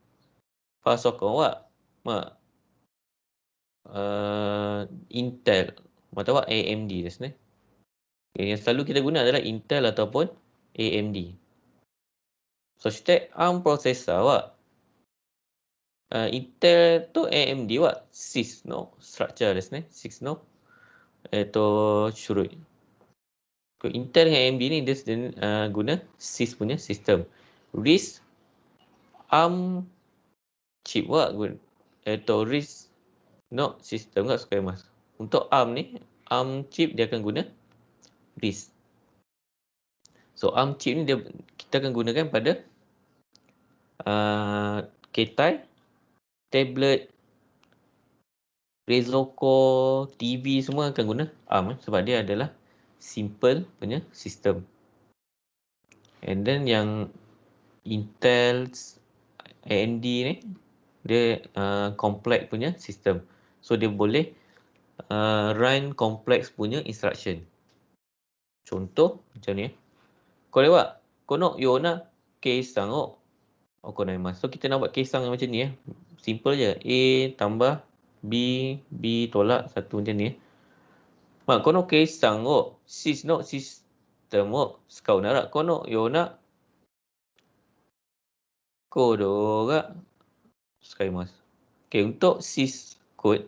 S1: pasokon wa Intel atau AMD ですね. Yang selalu kita guna adalah Intel ataupun AMD. そして ARM プロセッサーは Intel と AMD は CISC のストラクチャーですね。CISC の、種類。Intel dengan AMD ni dia guna CISC punya sistem. RISC ARM chip wa RISC no sistem kat sekali mas. Untuk ARM ni, ARM chip dia akan guna RISC. So ARM chip ni kita akan gunakan pada ketai, tablet, Razer Core, TV semua akan guna ARM sebab dia adalah simple punya sistem. And then yang Intel, AMD ni dia complex punya sistem. So dia boleh run complex punya instruction. Contoh macam ni. Korewa, kono yona keisang o okonaimasu. So kita nak buat keisang macam ni simple je. A tambah B, B tolak satu macam ni. Kono keisang o CISC no system o skau nara kono yona kodo ga skaimasu. Okay, untuk CISC code,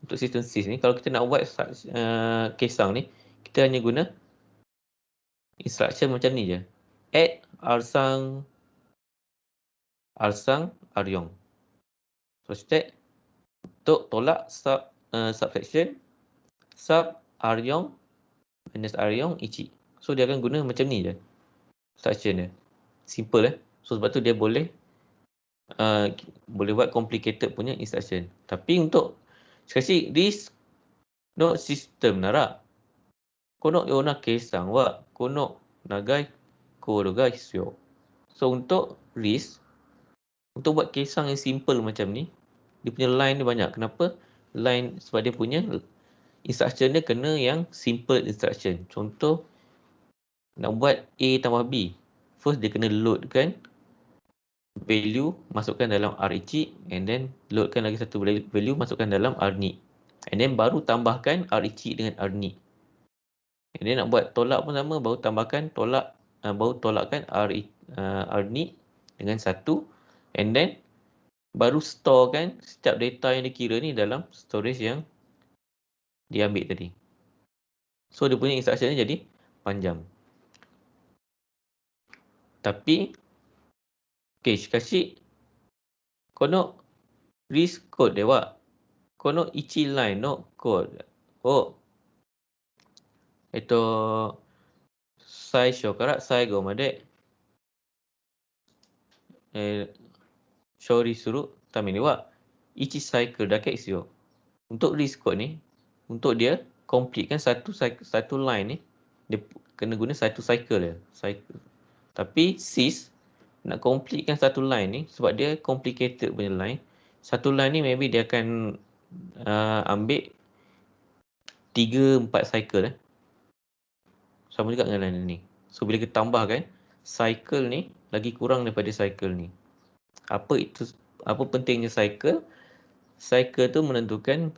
S1: untuk sistem CISC ni, kalau kita nak buat keisang ni, kita hanya guna instruction macam ni je. Add arsang aryong. So step untuk tolak subtraction sub aryong minus aryong ichi. So dia akan guna macam ni je instruction dia. Simple So sebab tu dia boleh buat complicated punya instruction. Tapi untuk sekali RISC no system nara kono yona keisang wa kono nagai kodo ga hissyo. So untuk RISC, untuk buat keisang yang simple macam ni, dia punya line dia banyak. Kenapa? Line sebab dia punya instruction dia kena yang simple instruction. Contoh nak buat A tambah B. First dia kena loadkan value, masukkan dalam REC, and then loadkan lagi satu value, masukkan dalam RNIC. And then baru tambahkan REC dengan RNIC. And then nak buat tolak pun sama, baru tambahkan baru tolakkan RNIC dengan satu, and then baru storekan setiap data yang dikira ni dalam storage yang diambil tadi. So dia punya instruction ni jadi panjang. Tapi shikashi kono RISC code dewa kono ichi line no code o saisho kara saigo made shori suru tame ni wa ichi cycle dake hissyo. Untuk RISC code ni, untuk dia complete kan satu line ni, dia kena guna satu cycle dia. Tapi CISC nak complete kan satu line ni, sebab dia complicated punya line, satu line ni maybe dia akan ambil 3-4 cycle sama juga dengan line ni. So bila kita tambahkan cycle ni lagi kurang daripada cycle ni. Apa pentingnya cycle? Cycle tu menentukan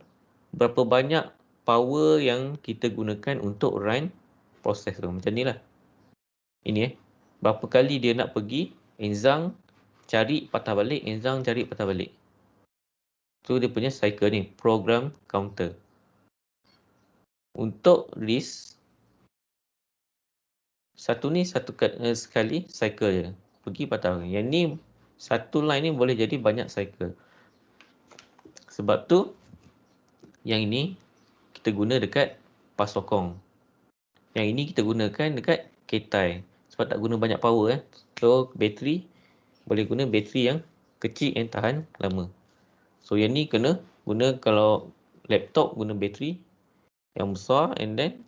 S1: berapa banyak power yang kita gunakan untuk run proses tu. Macam ni lah. Ini berapa kali dia nak pergi enzang cari patah balik, enzang cari patah balik. Tu dia punya cycle ni, program counter. Untuk RISC, satu sekali cycle je. Pergi patah balik. Yang ni, satu line ni boleh jadi banyak cycle. Sebab tu, yang ini kita guna dekat pasokong. Yang ini kita gunakan dekat ketai. Sebab tak guna banyak power So, bateri, boleh guna bateri yang kecil yang tahan lama. So, yang ni kena guna kalau laptop guna bateri yang besar, and then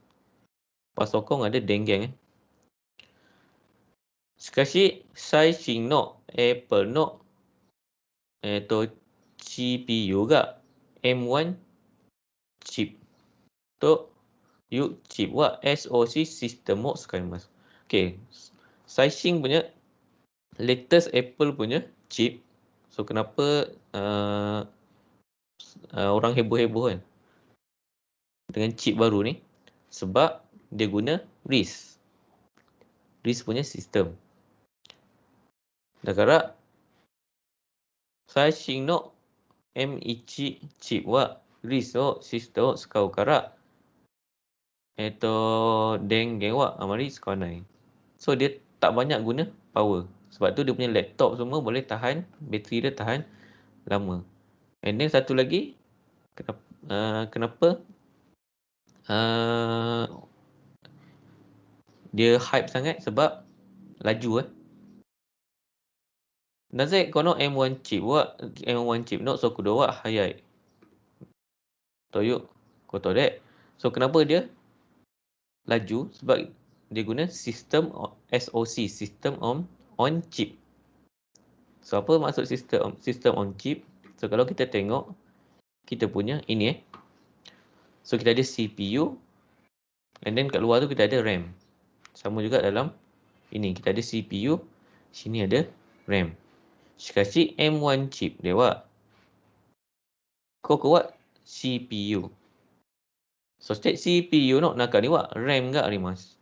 S1: pasokong ada denggeng しかし、最新の Apple の、CPU が M1 チップというチップは SoC システムを使います。Okay. 最新punya latest Apple punya chip. So kenapa orang heboh-heboh kan dengan chip baru ni? Sebab dia guna RISC. RISC punya sistem. だから、最新の M1 チップは RISC をシステムを使うから、電源はあまり使わない。So dia tak banyak guna power. Sebab tu dia punya laptop semua boleh tahan, bateri dia tahan lama. And then satu lagi, kenapa dia hype sangat? Sebab laju. なぜこの M1 チップは、M1 チップの速度は速いということで、so kenapa dia laju? Sebab dia guna sistem SoC, sistem on chip. So apa maksud sistem on chip? So kalau kita tengok, kita punya ini so kita ada CPU, and then kat luar tu kita ada RAM. Sama juga dalam ini, kita ada CPU, sini ada RAM. しかし M1 チップでは、ここは CPU。そして CPU の中には RAM があります。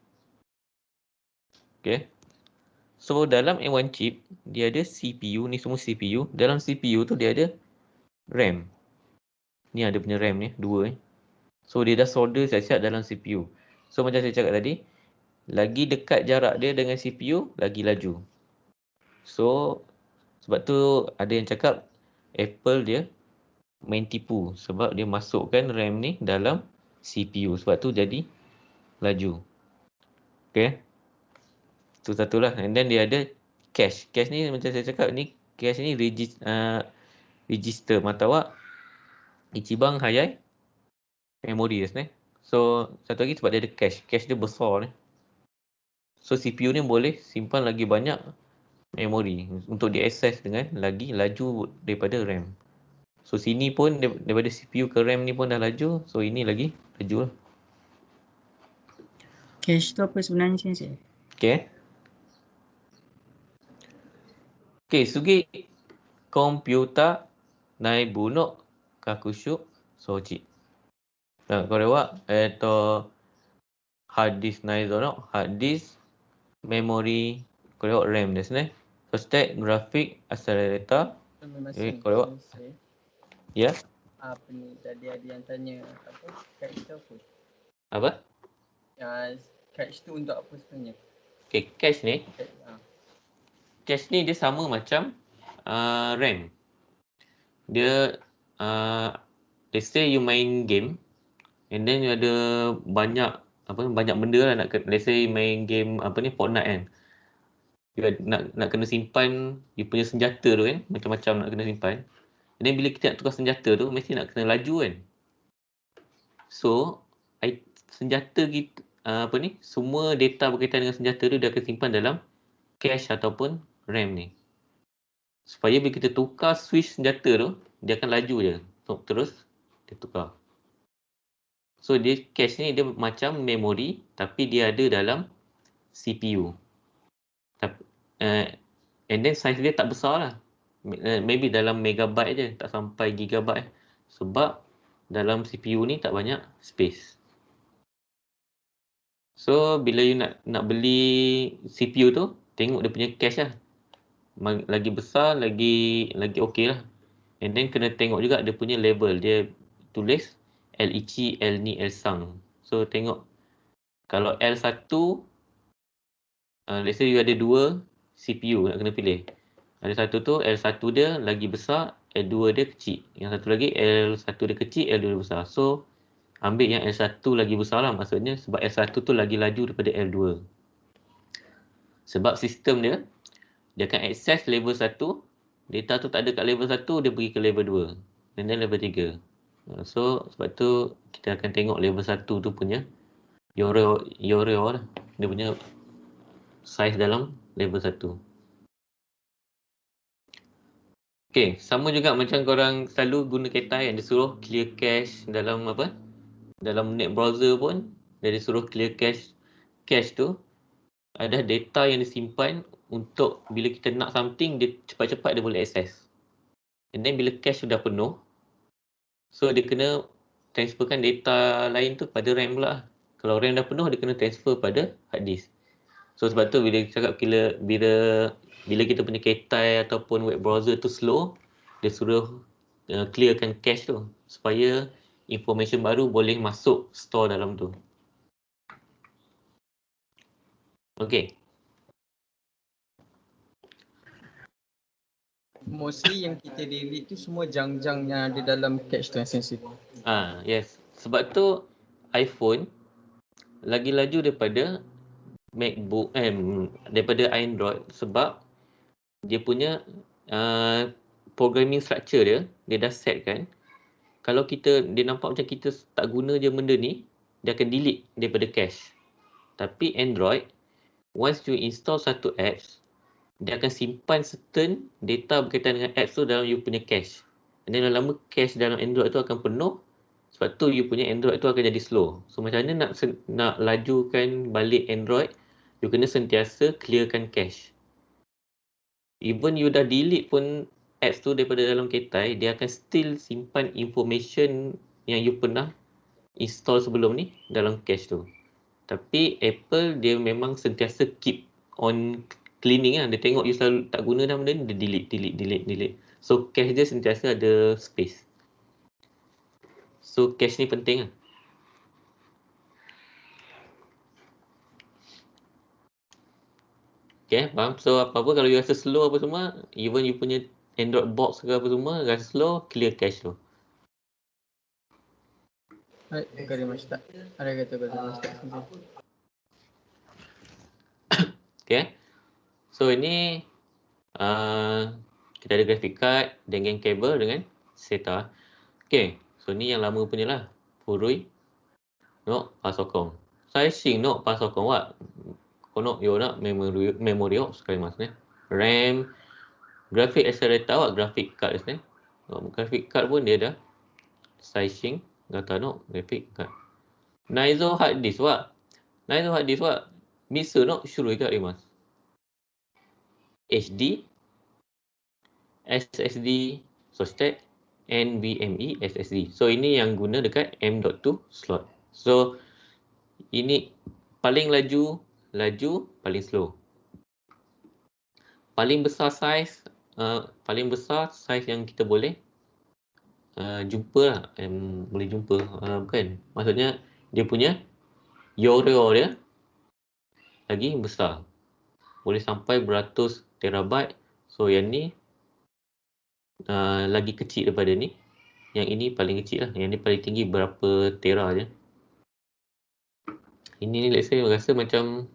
S1: Okay. So dalam M1 chip, dia ada CPU, ni semua CPU. Dalam CPU tu dia ada RAM. Ni ada punya RAM ni, 2 . So dia dah solder siap-siap dalam CPU. So macam saya cakap tadi, lagi dekat jarak dia dengan CPU, lagi laju. So sebab tu ada yang cakap Apple dia main tipu. Sebab dia masukkan RAM ni dalam CPU. Sebab tu jadi laju. Okay. Itu satulah. And then dia ada cache. Cache ni macam saya cakap ni, cache ni register matawa ichibang hayai memoriですね. So satu lagi sebab dia ada cache. Cache dia besar ni. So CPU ni boleh simpan lagi banyak memori untuk diakses dengan lagi laju daripada RAM. So sini pun daripada CPU ke RAM ni pun dah laju. So ini lagi laju lah.
S2: Cache tu apa sebenarnya Sensei?
S1: Okay. Okay, sugi komputer naibu no kakushu sochi. これは、ハードディスク内蔵のハードディスク、メモリー、これを RAM ですね。そして、グラフィックアクセラレーター、これは、ya?
S2: Apa ni, tadi ada yang tanya apa? Cache tu apa?
S1: Apa?
S2: Cache tu untuk apa sebenarnya?
S1: Okay, cache ni. Cache ni dia sama macam RAM. Dia, let's say you main game, and then you ada banyak benda lah let's say main game Fortnite kan. You nak kena simpan you punya senjata tu kan, macam-macam nak kena simpan. And then bila kita nak tukar senjata tu mesti nak kena laju kan. So senjata kita semua data berkaitan dengan senjata tu dia akan simpan dalam cache ataupun RAM ni. Supaya bila kita tukar switch senjata tu, dia akan laju je. So, terus dia tukar. So dia cache ni dia macam memori tapi dia ada dalam CPU. And then size dia tak besar lah. Maybe dalam megabyte je, tak sampai gigabyte. Sebab dalam CPU ni tak banyak space. So bila you nak beli CPU tu, tengok dia punya cache lah. Lagi besar, lagi okey lah. And then kena tengok juga dia punya level. Dia tulis L1, L2, L sang. So tengok kalau L1, let's say you ada 2 CPU nak kena pilih. Ada satu tu L1 dia lagi besar, L2 dia kecil. Yang satu lagi L1 dia kecil, L2 dia besar. So ambil yang L1 lagi besar lah maksudnya sebab L1 tu lagi laju daripada L2. Sebab sistem dia akan akses level 1, data tu tak ada kat level 1, dia pergi ke level 2 dan then level 3. So sebab tu kita akan tengok level 1 tu punya Yoreo lah. Dia punya size dalam level 1. Okay, sama juga macam korang selalu guna kereta yang dia suruh clear cache dalam apa? Dalam net browser pun, dia suruh clear cache tu ada data yang disimpan untuk bila kita nak something, dia cepat-cepat dia boleh access. And then bila cache sudah penuh, so dia kena transferkan data lain tu pada RAM pula. Kalau RAM dah penuh, dia kena transfer pada hard disk. So sebab tu bila cakap bila kita punya ketai ataupun web browser tu slow, dia suruh clearkan cache tu supaya information baru boleh masuk store dalam tu. Okay.
S2: Mostly yang kita delete tu semua jang-jang yang ada dalam cache tu yang sensitif.
S1: Yes. Sebab tu iPhone lagi laju daripada MacBook daripada Android sebab dia punya programming structure dia dah set kan. Kalau dia nampak macam kita tak guna je benda ni, dia akan delete daripada cache. Tapi Android, once you install satu apps, dia akan simpan certain data berkaitan dengan apps tu dalam you punya cache. Dan lama-lama cache dalam Android tu akan penuh. Sebab tu you punya Android tu akan jadi slow. So macam mana nak lajukan balik Android, you kena sentiasa clearkan cache. Even you dah delete pun apps tu daripada dalam ketai, dia akan still simpan information yang you pernah install sebelum ni dalam cache tu. Tapi Apple dia memang sentiasa keep on cleaning lah. Dia tengok you selalu tak guna dah benda ni, dia delete. So cache dia sentiasa ada space. So cache ni penting lah. Okay, faham? So apa-apa kalau you rasa slow apa semua, even you punya Android box ke apa semua rasa slow, clear cache tu. Okay. So ini kita ada graphic card, dengan kabel dengan SATA. Okay. So ni yang lama punya lah. Furui no pasokong. Sizing no pasokong wa. Kono yo na memory o sekali mas ne. RAM, graphic accelerator wa graphic card ne. Graphic card pun dia ada sizing data no graphic card. Naizo hard disk wa. Naizo hard disk wa bisa no shurui ka mas. HD, SSD, SOSTEC, NVMe SSD. So ini yang guna dekat M.2 slot. So ini paling laju, paling slow. Paling besar size yang kita boleh jumpa lah. Boleh jumpa, bukan. Maksudnya dia punya Yoreo dia lagi besar. Boleh sampai beratus terabyte. So yang ni lagi kecil daripada ni. Yang ini paling kecil lah. Yang ni paling tinggi berapa tera je. Ini ni let's say rasa macam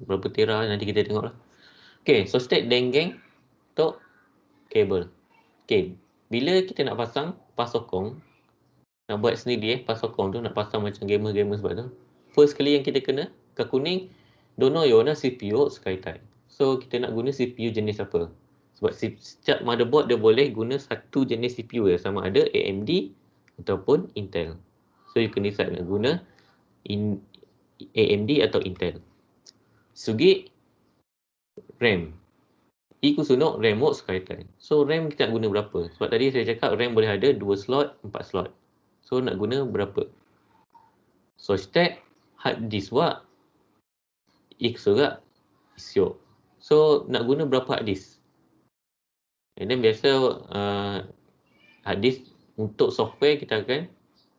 S1: berapa tera nanti kita tengok lah. Okay, so state dengeng untuk kabel. Okay, bila kita nak pasang pasokong, nak buat sendiri pasokong tu, nak pasang macam gamer sebab tu. First kali yang kita kena, ke kuning, dono yona CPU sekaitai. So kita nak guna CPU jenis apa? Sebab setiap motherboard dia boleh guna satu jenis CPU ya, sama ada AMD ataupun Intel. So you kena decide nak guna AMD atau Intel. Sugi RAM. Ikusuno RAM mode sekaitai. So RAM kita nak guna berapa? Sebab tadi saya cakap RAM boleh ada 2 slot, 4 slot. So nak guna berapa? So stack hard disk wa iksuga isyo. So nak guna berapa hard disk? And then biasa hard disk untuk software kita akan,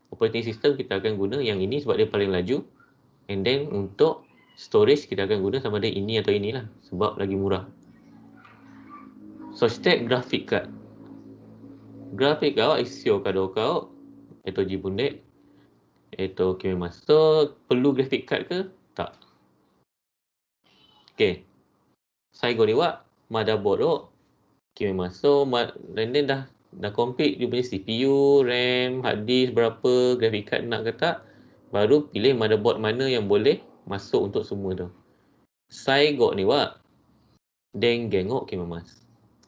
S1: operating system kita akan guna yang ini sebab dia paling laju. And then untuk storage kita akan guna sama ada ini atau inilah sebab lagi murah. So stack graphic card. Graphic card isyo kado kau atau jibunde atau kimemas. So perlu graphic card ke? Tak. Okay. Saigo ni wa motherboard o kimemas. So dan dah complete dia punya CPU, RAM, hard disk berapa, graphic card nak ke tak, baru pilih motherboard mana yang boleh masuk untuk semua tu. Sai gok ni wak. Deng gengok ke mamas.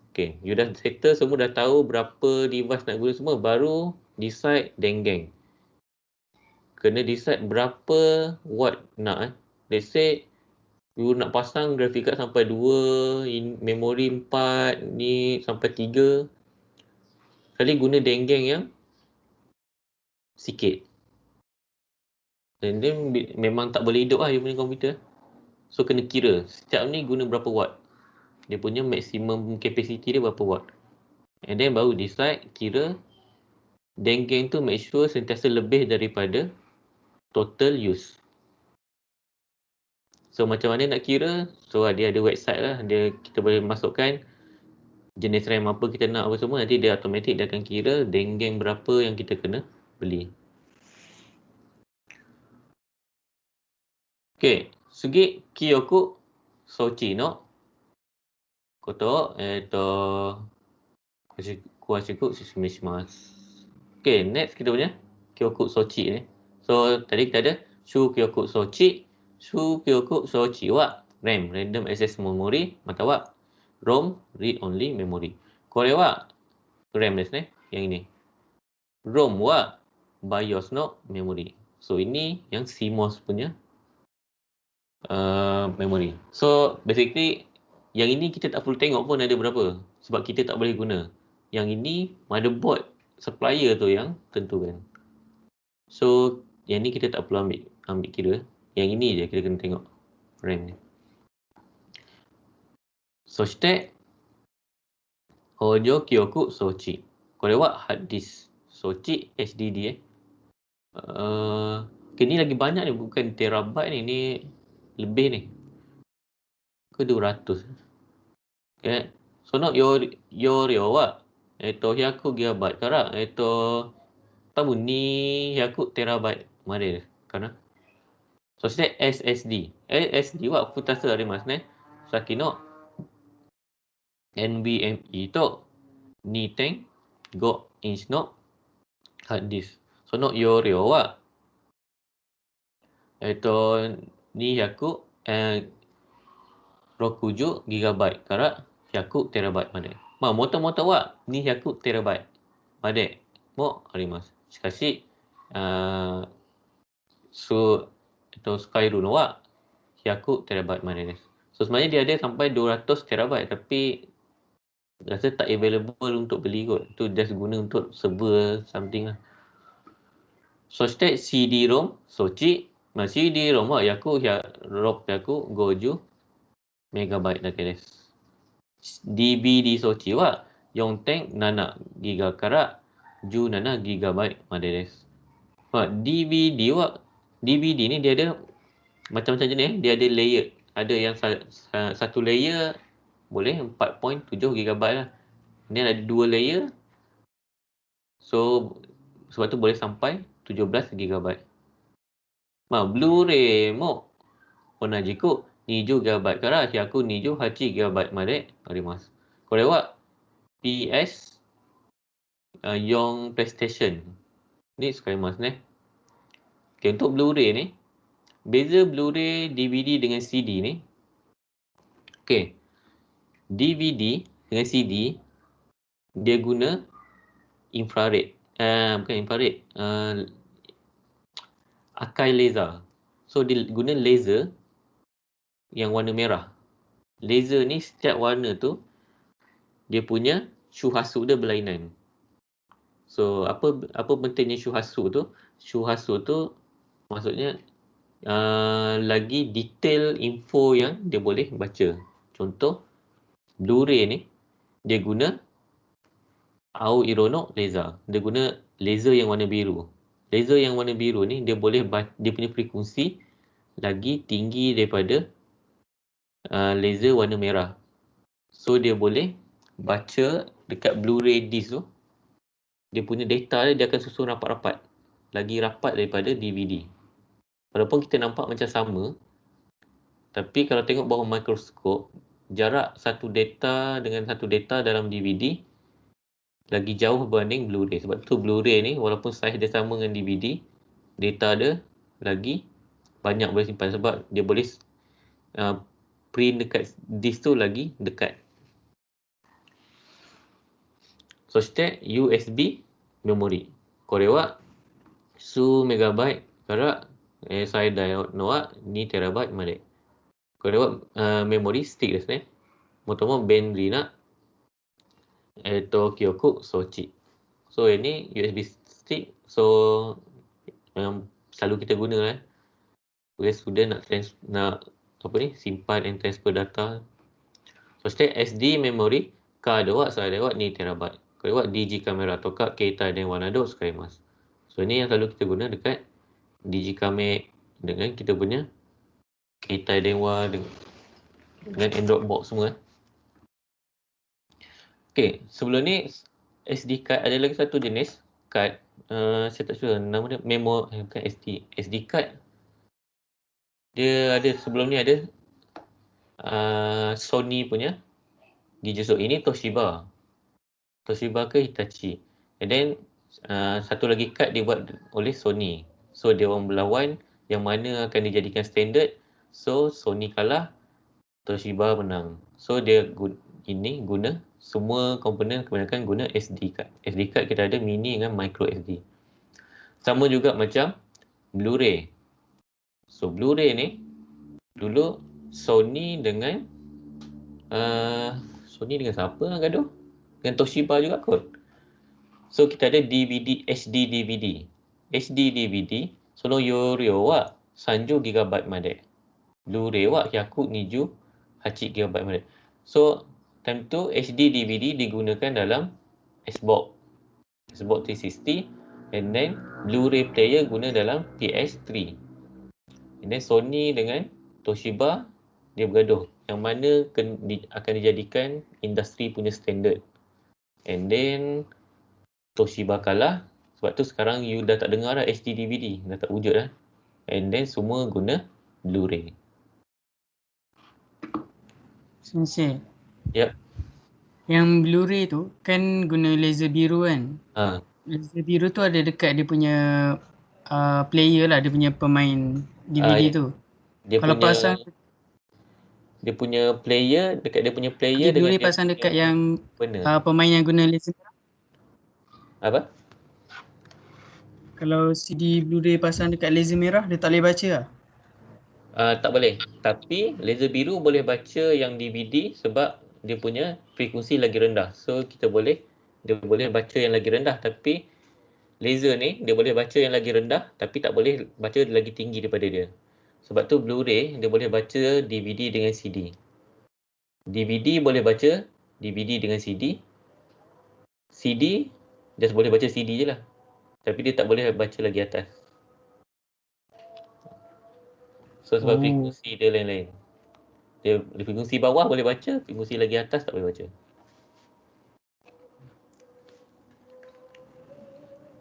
S1: Okay, you dah settle semua, dah tahu berapa device nak guna semua, baru decide denggeng. Kena decide berapa watt nak. Let's say you nak pasang graphic card sampai 2, memori 4, ni sampai 3. Kali guna denggeng yang sikit. Dan dia memang tak boleh hidup lah you punya komputer. So kena kira setiap ni guna berapa watt. Dia punya maximum capacity dia berapa watt. And then baru decide, kira denggeng tu make sure sentiasa lebih daripada total use. So macam mana nak kira? So dia ada website lah. Kita boleh masukkan jenis RAM apa kita nak apa semua. Nanti dia automatic dia akan kira denggeng berapa yang kita kena beli. Okay. Segi Kyoku Sochi no Koto Kuashiku Shishimasu. Okay, next kita punya Kyoku Sochi ni. So tadi kita ada Shu Kyoku Sochi, Shu Kyoku Sochi wa RAM, Random Access Memory, mata wa ROM, Read Only Memory. Kore wa RAM desu ne, yang ini. ROM wa BIOS no memory. So ini yang CMOS punya memory. So basically yang ini kita tak perlu tengok pun ada berapa, sebab kita tak boleh guna. Yang ini motherboard supplier tu yang tentukan. So yang ni kita tak perlu ambil kira. Yang ini je kita kena tengok RAM ni. So shite Hojo Kyoku Sochi. Kore wa hard disk Sochi HDD ni lagi banyak ni, bukan terabyte ni. Ni lebih ni. Ke 200. Okay. So no yoryo wa 100 GB から多分200 TB までかな。そして SSD は2つありますね。さっきの NVMe と 2.5 インチのハードディスク。その容量は260GB から 100TB まで。まあもともとは 200TB までもあります。しかし、Skyru no wa 100TB までです。So sebenarnya dia ada sampai 200TB, tapi rasa tak available untuk beli kot. Tu just guna untuk server something lah. So shite CD-ROM Sochi. CD-ROM wa yaku 650 MB だけです。DVD Sochi は 4.7GB から 17GB までです。DVD ni dia ada macam-macam jenis. Dia ada layer. Ada yang satu layer boleh 4.7GB lah. Ni ada 2 layer. So sebab tu boleh sampai 17GB. Blu-ray mo onajiku 20GB から 128GB まであります。これは PS 4 PlayStation に使いますね。Okay, untuk Blu-ray ni, beza Blu-ray, DVD dengan CD ni. Okay, DVD dengan CD, dia guna infrared. Bukan infrared. Akai laser. So, dia guna laser yang warna merah. Laser ni, setiap warna tu, dia punya shuhasu dia berlainan. So, apa pentingnya shuhasu tu? Shuhasu tu maksudnya lagi detail info yang dia boleh baca. Contoh, Blu-ray ni, dia guna Aoirono laser. Dia guna laser yang warna biru. Laser yang warna biru ni, dia punya frekuensi lagi tinggi daripada laser warna merah. So, dia boleh baca dekat Blu-ray disc tu. Dia punya data dia akan susun rapat-rapat. Lagi rapat daripada DVD. Walaupun kita nampak macam sama, tapi kalau tengok bawah mikroskop, jarak satu data dengan satu data dalam DVD lagi jauh berbanding Blu-ray. Sebab tu Blu-ray ni, walaupun saiz dia sama dengan DVD, data dia lagi banyak boleh simpan. Sebab dia boleh print dekat disk tu lagi dekat. そして USB メモリ。これは数メガバイトから最大のは 2TB まで。これはメモリスティックですね。最も便利な記憶装置. So ini USB stick. So yang selalu kita guna because sudah nak simpan and transfer data. そして SD メモリカードは最大は 2TB. これは DG カメラとか携帯電話などを使います。So ini yang selalu kita guna dekat DG kamera dengan kita punya kereta dewa dengan Android box semua. Okey, sebelum ni SD card ada lagi satu jenis card. Saya tak sure nama dia bukan SD card. Dia ada sebelum ni ada Sony punya Digital. Ini Toshiba ke Hitachi. And then satu lagi card dibuat oleh Sony. So dia orang berlawan yang mana akan dijadikan standard. So Sony kalah, Toshiba menang. So dia guna semua komponen kebanyakan guna SD card. SD card kita ada mini dengan micro SD. Sama juga macam Blu-ray. So Blu-ray ni dulu Sony dengan siapa yang gaduh? Dengan Toshiba juga kot. So kita ada DVD, HD DVD. HD DVD その容量は 30GB まで。Blu-ray は 128GB まで。So time tu HD DVD digunakan dalam Xbox 360 and then Blu-ray player guna dalam PS3. And then Sony dengan Toshiba dia bergaduh yang mana akan dijadikan industri punya standard. And then Toshiba kalah. Sebab tu sekarang you dah tak dengar dah HD DVD. Dah tak wujud dah. And then semua guna Blu-ray.
S3: Sensei.
S1: Yep.
S3: Yang Blu-ray tu kan guna laser biru kan? Laser biru tu ada dekat dia punya player lah. Dia punya pemain DVD tu.
S1: Dia
S3: kalau
S1: punya,
S3: pasang
S1: dia punya player, dekat dia punya player
S3: dia
S1: dengan
S3: Blu-ray pasang dekat yang
S1: benar.
S3: pemain yang guna laser merah.
S1: Apa?
S3: Kalau CD Blu-ray pasang dekat laser merah, dia tak boleh baca lah?
S1: Tak boleh. Tapi laser biru boleh baca yang DVD sebab dia punya frekuensi lagi rendah. So dia boleh baca yang lagi rendah. Tapi laser ni dia boleh baca yang lagi rendah tapi tak boleh baca lagi tinggi daripada dia. Sebab tu Blu-ray dia boleh baca DVD dengan CD. DVD boleh baca DVD dengan CD. CD just boleh baca CD je lah. Tapi dia tak boleh baca lagi atas. So sebab frekuensi dia lain-lain. Dia frekuensi bawah boleh baca, frekuensi lagi atas tak boleh baca.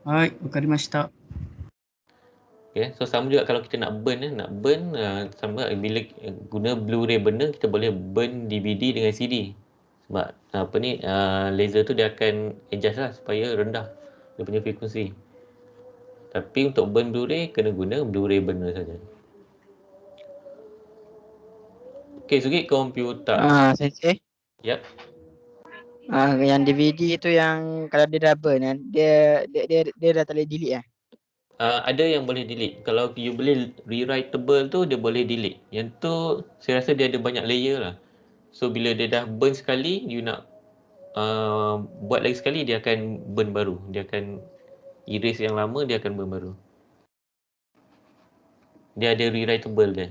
S3: Hai, wakarimashita.
S1: Okay, so sama juga kalau kita nak burn sama bila guna Blu-ray burner kita boleh burn DVD dengan CD. Sebab laser tu dia akan adjust lah supaya rendah dia punya frekuensi. Tapi untuk burn Blu-ray kena guna Blu-ray burner saja. Okey, Sugit komputer.
S4: Sensei.
S1: Yap.
S4: Yang DVD tu yang kalau dia dah burn kan, dia dah tak boleh delete lah.
S1: Ada yang boleh delete. Kalau you boleh rewritable tu dia boleh delete. Yang tu saya rasa dia ada banyak layer lah. So bila dia dah burn sekali, you nak buat lagi sekali dia akan burn baru. Dia akan erase yang lama, dia akan burn baru. Dia ada rewritable dia.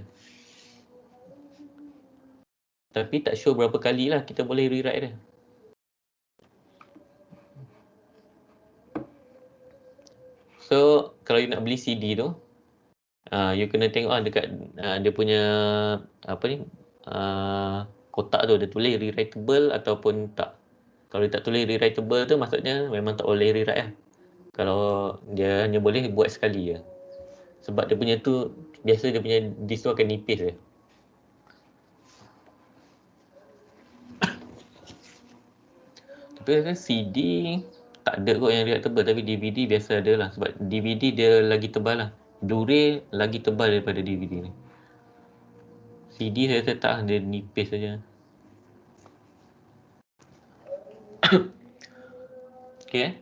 S1: Tapi tak sure berapa kali lah kita boleh rewrite dia. So kalau you nak beli CD tu, you kena tengok dekat dia punya kotak tu dia tulis rewritable ataupun tak. Kalau dia tak tulis rewritable tu maksudnya memang tak boleh rewrite lah. Kalau dia hanya boleh buat sekali je. Sebab dia punya tu biasa dia punya disk tu akan nipis je. Tapi kan CD tak ada kot yang rewritable, tapi DVD biasa ada lah. Sebab DVD dia lagi tebal lah. Blu-ray lagi tebal daripada DVD ni. CD saya tak, dia nipis saja. Okay.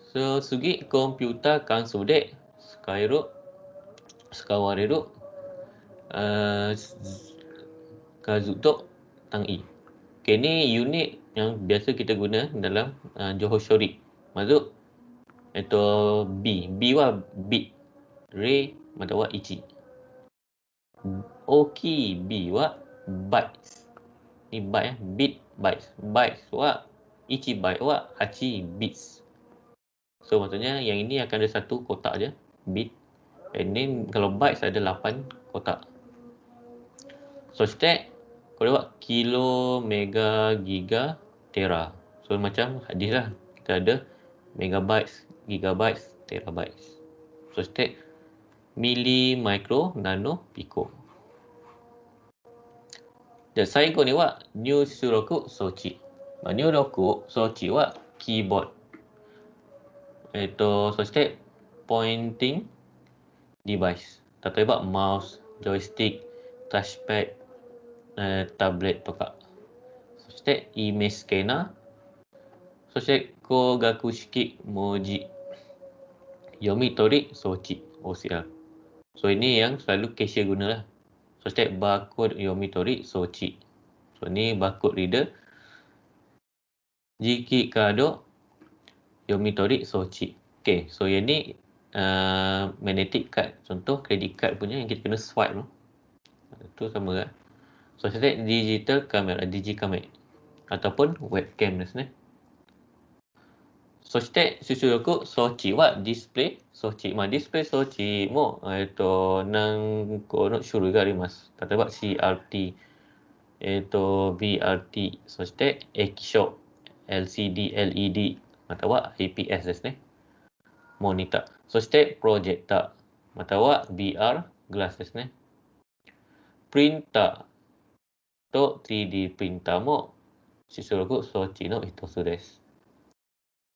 S1: So, segi komputer kan sudah Skyroot, Skawarirut, Kazuto, Tang-i. Okay, ni unit yang biasa kita guna dalam Johor Shorey. Maksud, itu B wa bit, Re matawa ichi. Oki B wa bytes. Ni byte bit bytes. Bytes wa ichi byte wa hachi bits. So maksudnya yang ini akan ada satu kotak je, bit. And then kalau bytes ada 8 kotak. So stack kau buat kilo, mega, giga, tera. So macam hadis lah. Kita ada megabytes, gigabytes, terabytes. So stack milli, micro, nano, pico. Dan saya ni wa new suroku sochi. New roku sochi wa keyboard. So stack pointing device. Tateba mouse, joystick, touchpad, tablet とか。そして image scanner。そして光学式文字読み取り装置 OCR。So ini yang selalu cashier gunalah. So step barcode yomitori sochi. So ni barcode reader. Jiki kado yomitori sochi. Okay, so yang ni magnetic card. Contoh credit card punya yang kita kena swipe tu. Itu sama kan. So step digital camera, digicamera ataupun webcamですね。そして出力装置はディスプレイ装置。ディスプレイ装置も、何個の種類があります。例えば CRT、BRT、そして液晶、LCD、LED、または IPS ですね。モニター。そしてプロジェクター、または VR グラスですね。プリンターと 3D プリンターも出力装置の一つです。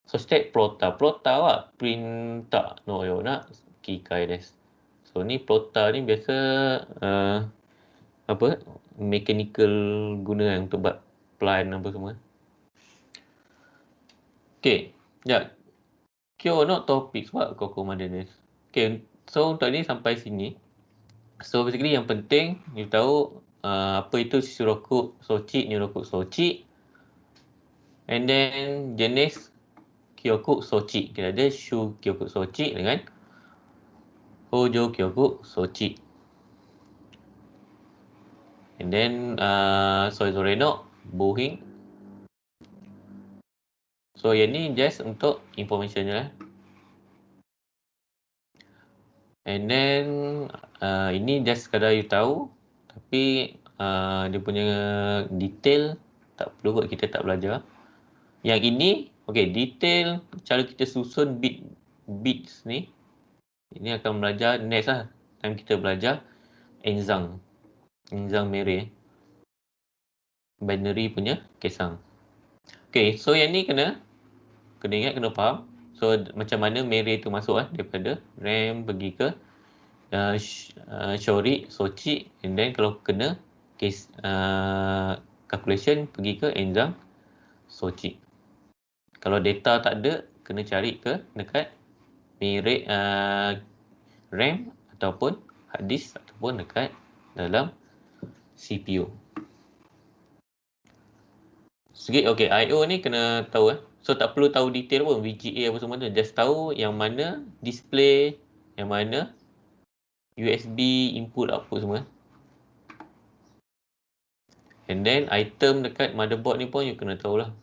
S1: そしてプロッター。プロッターはプリンターのような機械です。So ni plotter ni biasa mechanical guna untuk buat plan apa semua. Okay, ya. Kyo no topics wa kokomade desu. Okay, so untuk ni sampai sini. So basically yang penting you tahu apa itu Shishiroku Sochi, Niroku Sochi. And then jenis Kyoku Sochi. Kita ada Shu Kyoku Sochi dengan Hojo Kyoku Sochi. And then Soizore no Buhin. So yang ni just untuk information je lah. And then ini just sekadar you tahu. Tapi dia punya detail tak perlu kot kita tak belajar. Yang ini, okay, detail cara kita susun bits ni. Ini akan belajar next lah. Time kita belajar Enzang Mary. Binary punya kesang. Okay, so yang ni kena ingat, kena faham. So macam mana Mary tu masuk daripada RAM pergi ke Shori, Sochi. And then kalau kena case calculation pergi ke Enzang, Sochi. Kalau data tak ada, kena cari ke dekat Mary, RAM ataupun hard disk ataupun dekat dalam CPU. Sikit, okay, I/O ni kena tahu So tak perlu tahu detail pun, VGA apa semua tu. Just tahu yang mana display, yang mana USB input output semua. And then item dekat motherboard ni pun you kena tahulah.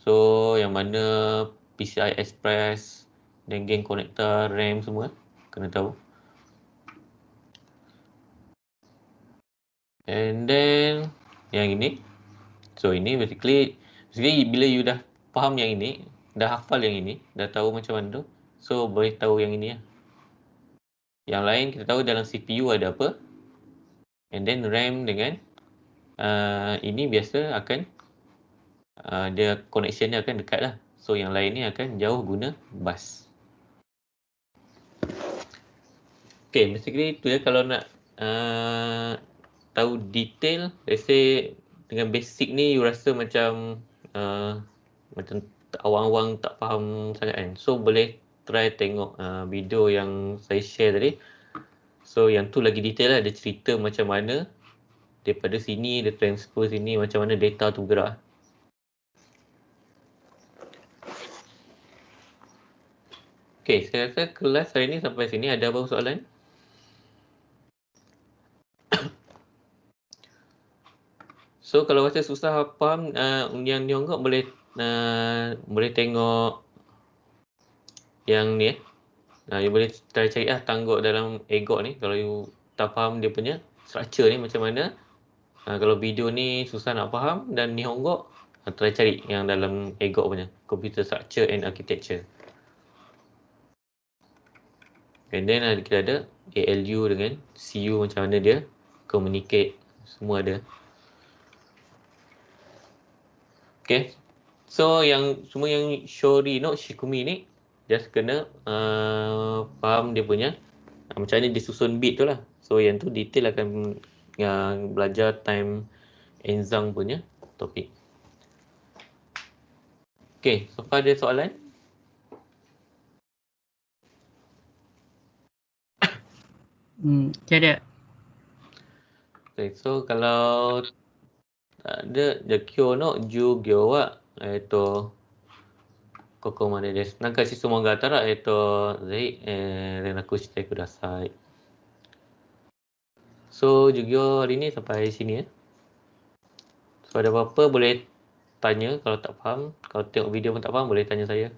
S1: So yang mana PCI Express, dan gang connector, RAM semua kena tahu. And then yang ini. So ini basically bila you dah faham yang ini, dah hafal yang ini, dah tahu macam mana tu, so boleh tahu yang ini lah. Yang lain kita tahu dalam CPU ada apa. And then RAM dengan ini biasa akan dia connection dia akan dekat lah. So yang lain ni akan jauh guna bus. Okay, basically tu ya kalau nak tahu detail, let's say dengan basic ni you rasa macam awang-awang tak faham sangat kan. So boleh try tengok video yang saya share tadi. So yang tu lagi detail lah, dia cerita macam mana daripada sini dia transfer sini, macam mana data tu bergerak. Okay, saya rasa kelas hari ni sampai sini. Ada apa soalan? So kalau rasa susah faham yang Nyonggok boleh tengok yang ni you boleh try cari tangguk dalam EGOT ni. Kalau you tak faham dia punya structure ni macam mana, kalau video ni susah nak faham dan Nihongo, try cari yang dalam EGOT punya, Computer Structure and Architecture. And then kita ada ALU dengan CU, macam mana dia communicate, semua ada. Okay, so semua yang Shori no Shikumi ni just kena faham dia punya macam mana disusun bit tu lah. So yang tu detail akan belajar time Enzang punya topik. Okay, so far ada soalan?
S3: Tiada.
S1: Okay, so kalau ada Jakyo no Jugyo wa kokomade desu. Nanka shitsumon ga atara zei renraku shite kudasai. So Jugyo hari ni sampai sini ya. So ada apa-apa boleh tanya. Kalau tak faham, kalau tengok video pun tak faham, boleh tanya saya.